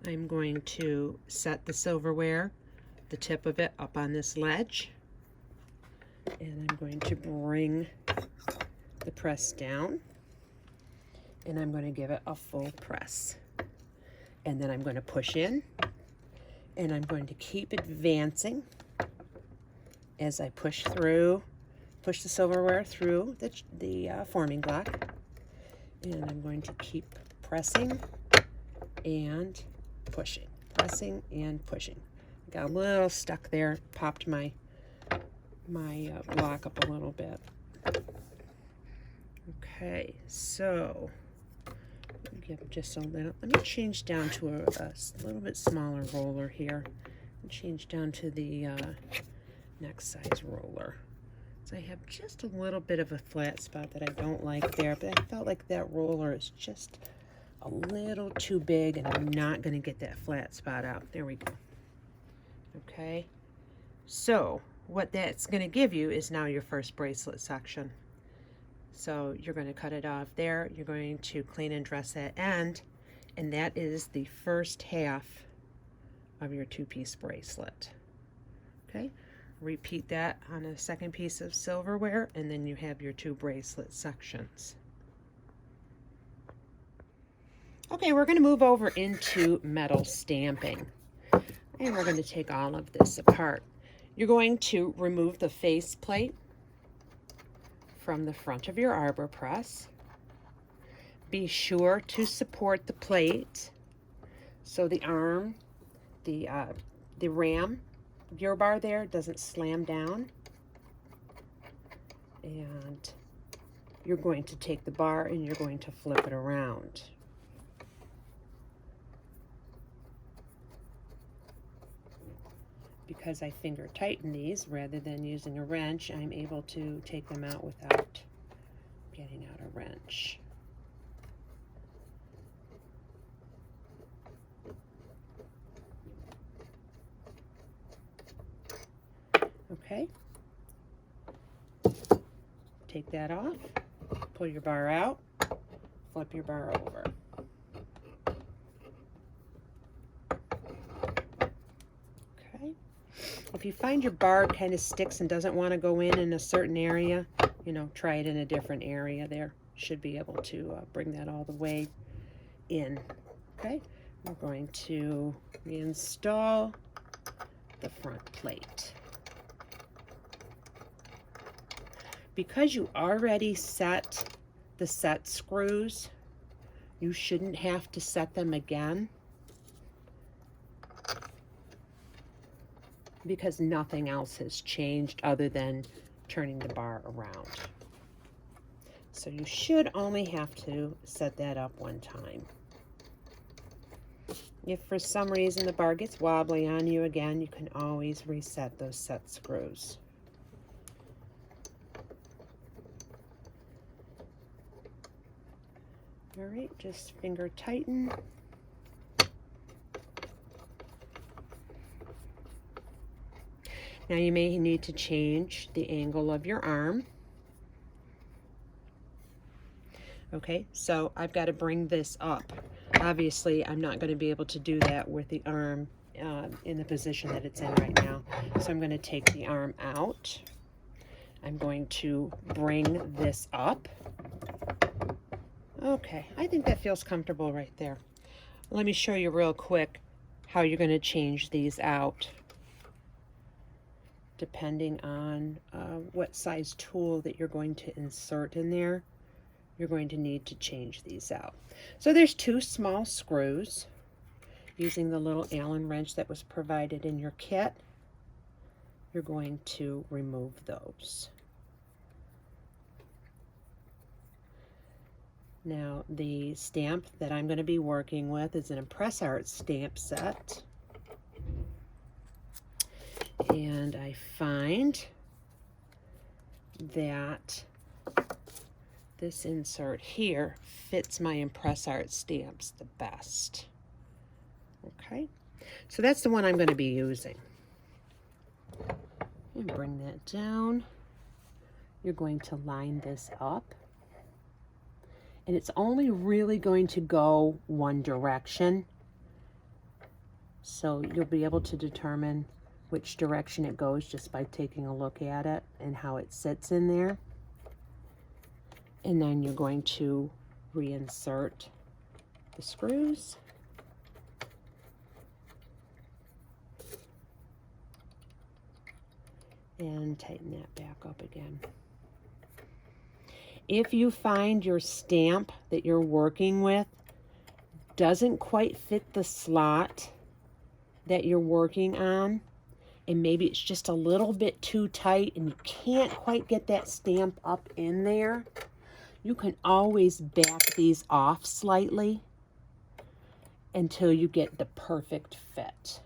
I'm going to set the silverware, the tip of it, up on this ledge. And I'm going to bring the press down. And I'm going to give it a full press. And then I'm going to push in. And I'm going to keep advancing as I push the silverware through the forming block. And I'm going to keep pressing and pushing, pressing and pushing. Got a little stuck there, popped my block up a little bit. Okay, so give just a little. Let me change down to a little bit smaller roller here. And change down to the next size roller. So I have just a little bit of a flat spot that I don't like there, but I felt like that roller is just a little too big and I'm not going to get that flat spot out. There we go. Okay, so what that's going to give you is now your first bracelet section. So you're going to cut it off there. You're going to clean and dress that end, and that is the first half of your two-piece bracelet. Okay, repeat that on a second piece of silverware, and then you have your two bracelet sections. Okay, we're going to move over into metal stamping, and we're going to take all of this apart. You're going to remove the face plate from the front of your arbor press. Be sure to support the plate so the arm, the ram gear bar there doesn't slam down. And you're going to take the bar and you're going to flip it around. Because I finger tighten these rather than using a wrench, I'm able to take them out without getting out a wrench. Okay. Take that off, pull your bar out, flip your bar over. If you find your bar kind of sticks and doesn't want to go in a certain area, you know, try it in a different area there. Should be able to bring that all the way in. Okay, we're going to reinstall the front plate. Because you already set the set screws, you shouldn't have to set them again, because nothing else has changed other than turning the bar around. So you should only have to set that up one time. If for some reason the bar gets wobbly on you again, you can always reset those set screws. All right, just finger tighten. Now you may need to change the angle of your arm. Okay, so I've got to bring this up. Obviously, I'm not going to be able to do that with the arm in the position that it's in right now. So I'm going to take the arm out. I'm going to bring this up. Okay, I think that feels comfortable right there. Let me show you real quick how you're going to change these out. Depending on what size tool that you're going to insert in there, you're going to need to change these out. So there's two small screws. Using the little Allen wrench that was provided in your kit, you're going to remove those. Now the stamp that I'm going to be working with is an Impress Art stamp set. And I find that this insert here fits my Impress Art stamps the best. Okay, so that's the one I'm going to be using. And bring that down. you're going to line this up. And it's only really going to go one direction. So you'll be able to determine which direction it goes just by taking a look at it and how it sits in there. And then you're going to reinsert the screws. And tighten that back up again. If you find your stamp that you're working with doesn't quite fit the slot that you're working on, and maybe it's just a little bit too tight and you can't quite get that stamp up in there, you can always back these off slightly until you get the perfect fit.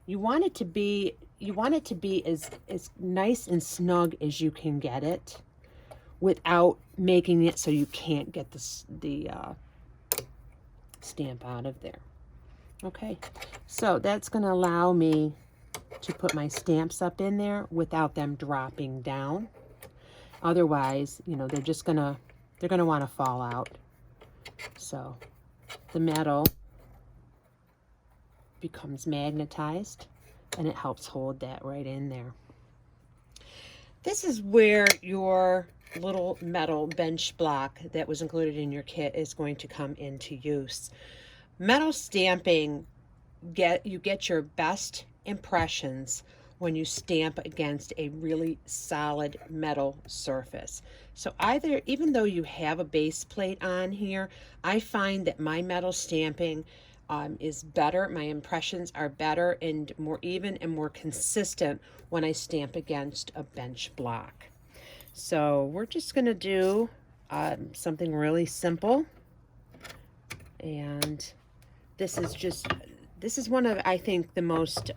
You want it to be as nice and snug as you can get it without making it so you can't get the stamp out of there. Okay, so that's going to allow me to put my stamps up in there without them dropping down. Otherwise, you know, they're going to want to fall out. So the metal becomes magnetized and it helps hold that right in there. This is where your little metal bench block that was included in your kit is going to come into use. Metal stamping, you get your best impressions when you stamp against a really solid metal surface. So even though you have a base plate on here, I find that my metal stamping is better. My impressions are better and more even and more consistent when I stamp against a bench block. So we're just going to do something really simple. And this is one of, I think, the most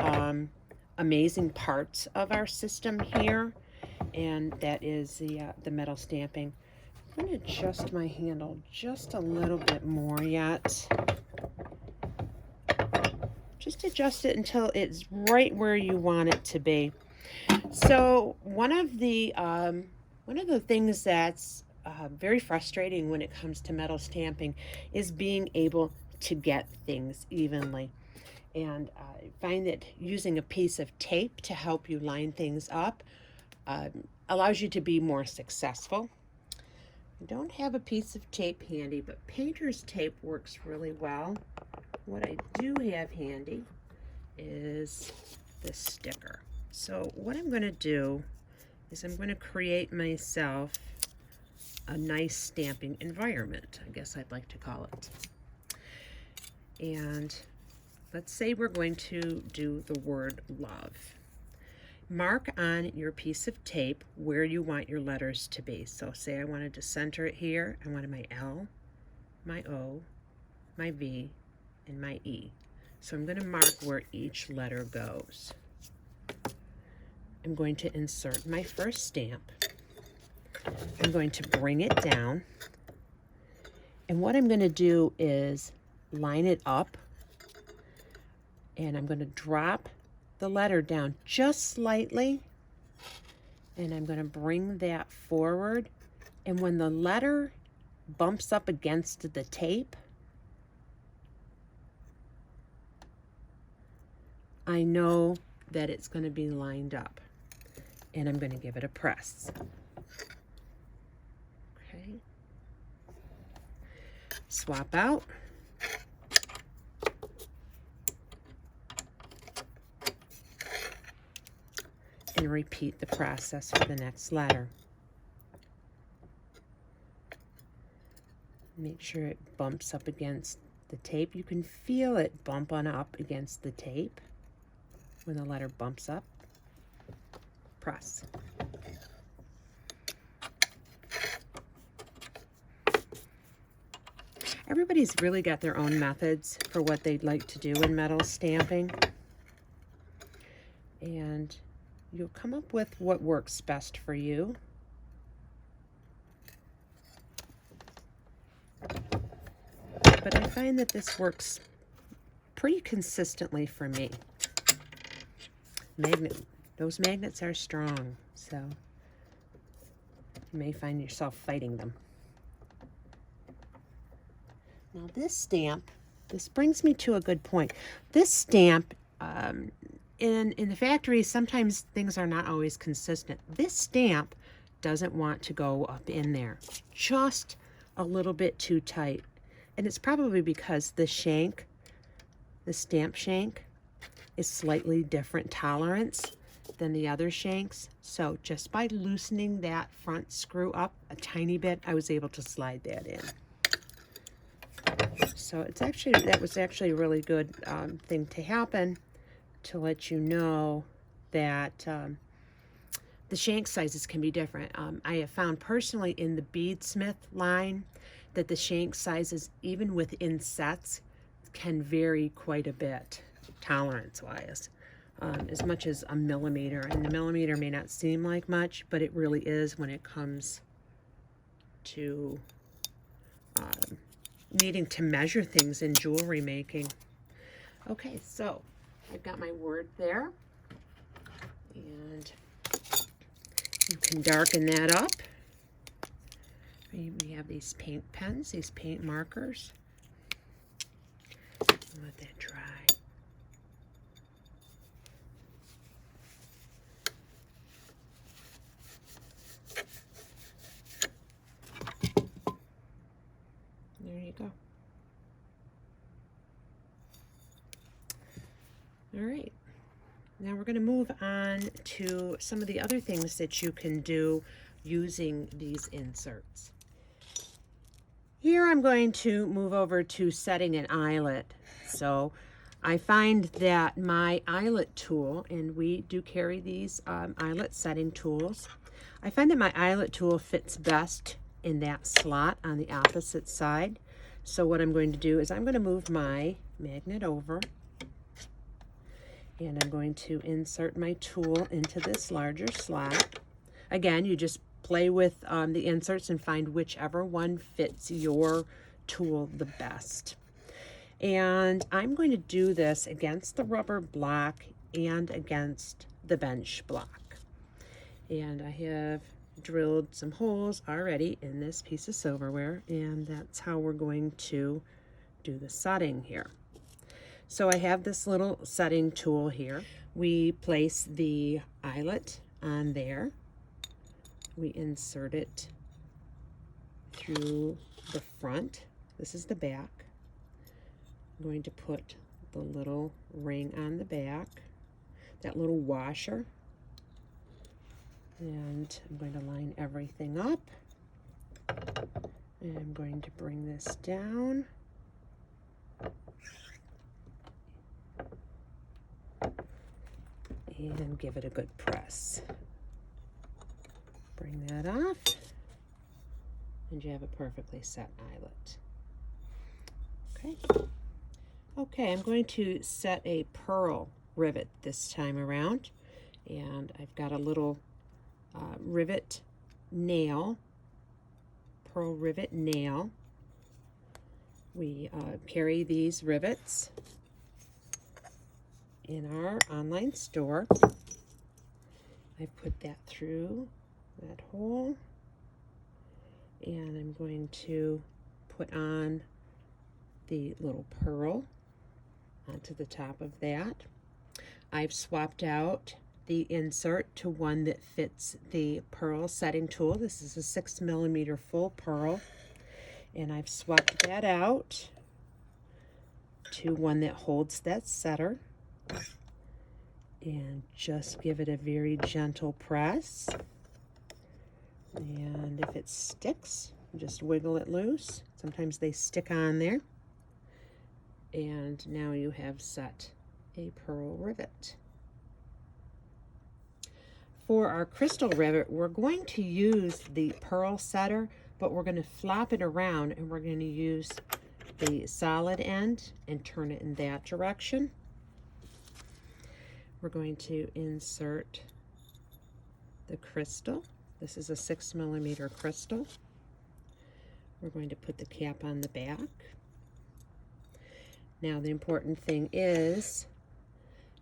amazing parts of our system here. And that is the metal stamping. I'm going to adjust my handle just a little bit more yet. Just adjust it until it's right where you want it to be. So one of the things that's very frustrating when it comes to metal stamping is being able to get things evenly. And I find that using a piece of tape to help you line things up allows you to be more successful. I don't have a piece of tape handy, but painter's tape works really well. What I do have handy is this sticker. So what I'm going to do is I'm going to create myself a nice stamping environment, I guess I'd like to call it. And let's say we're going to do the word love. Mark on your piece of tape where you want your letters to be. So say I wanted to center it here. I wanted my L, my O, my V, and my E. So I'm going to mark where each letter goes. I'm going to insert my first stamp. I'm going to bring it down. And what I'm going to do is line it up. And I'm going to drop the letter down just slightly. And I'm going to bring that forward. And when the letter bumps up against the tape, I know that it's going to be lined up, and I'm going to give it a press. Okay. Swap out. And repeat the process for the next letter. Make sure it bumps up against the tape. You can feel it bump on up against the tape. When the letter bumps up, press. Everybody's really got their own methods for what they'd like to do in metal stamping. And you'll come up with what works best for you. But I find that this works pretty consistently for me. Those magnets are strong, so You may find yourself fighting them. Now this stamp, this brings me to a good point. This stamp, in the factory, sometimes things are not always consistent. This stamp doesn't want to go up in there, just a little bit too tight. And it's probably because the shank, the stamp shank, is slightly different tolerance than the other shanks. So just by loosening that front screw up a tiny bit, I was able to slide that in. So it's actually, that was actually a really good thing to happen, to let you know that the shank sizes can be different. I have found personally in the beadsmith line that the shank sizes, even within sets, can vary quite a bit tolerance-wise, as much as a millimeter. And the millimeter may not seem like much, but it really is when it comes to needing to measure things in jewelry making. Okay, so I've got my word there, and you can darken that up. We have these paint pens, these paint markers. Let that dry. There you go. All right. Now we're going to move on to some of the other things that you can do using these inserts. Here I'm going to move over to setting an eyelet. So I find that my eyelet tool, and we do carry these eyelet setting tools, I find that my eyelet tool fits best in that slot on the opposite side. So what I'm going to do is I'm going to move my magnet over, and I'm going to insert my tool into this larger slot. Again, you just play with the inserts and find whichever one fits your tool the best. And I'm going to do this against the rubber block and against the bench block. And I have drilled some holes already in this piece of silverware, and that's how we're going to do the setting here. So I have this little setting tool here. We place the eyelet on there. We insert it through the front. This is the back. I'm going to put the little ring on the back, that little washer, and I'm going to line everything up. And I'm going to bring this down. And give it a good press. Bring that off, and you have a perfectly set eyelet. Okay. Okay, I'm going to set a pearl rivet this time around, and I've got a little rivet nail, pearl rivet nail. We carry these rivets in our online store. I put that through that hole, and I'm going to put on the little pearl onto the top of that. I've swapped out the insert to one that fits the pearl setting tool. This is a 6mm full pearl, and I've swapped that out to one that holds that setter. And just give it a very gentle press. And if it sticks, just wiggle it loose. Sometimes they stick on there. And now you have set a pearl rivet. For our crystal rivet, we're going to use the pearl setter, but we're going to flop it around, and we're going to use the solid end and turn it in that direction. We're going to insert the crystal. This is a 6mm crystal. We're going to put the cap on the back. Now the important thing is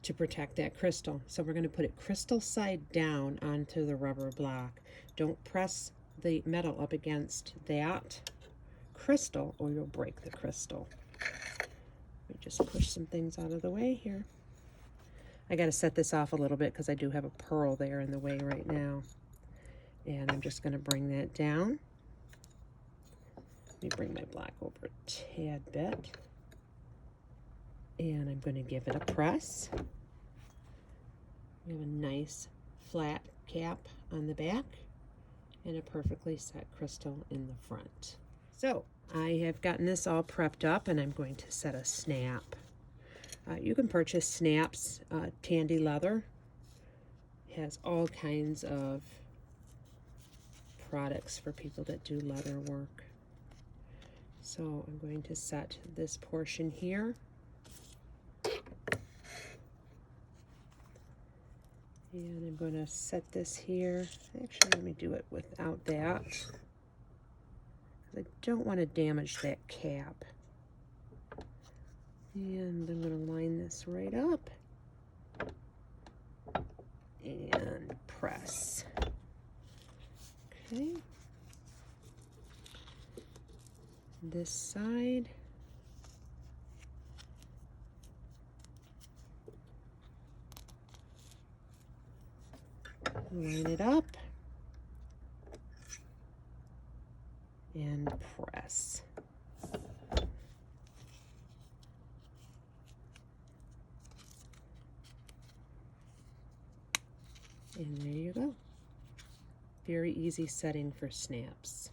to protect that crystal. So we're going to put it crystal side down onto the rubber block. Don't press the metal up against that crystal or you'll break the crystal. Let me just push some things out of the way here. I got to set this off a little bit because I do have a pearl there in the way right now. And I'm just going to bring that down. Let me bring my black over a tad bit. And I'm going to give it a press. We have a nice flat cap on the back and a perfectly set crystal in the front. So I have gotten this all prepped up and I'm going to set a snap. You can purchase snaps. Tandy Leather has all kinds of products for people that do leather work. So I'm going to set this portion here. And I'm going to set this here. Actually, let me do it without that, because I don't want to damage that cap. And I'm going to line this right up and press. Okay. This side. Line it up and press. And there you go. Very easy setting for snaps.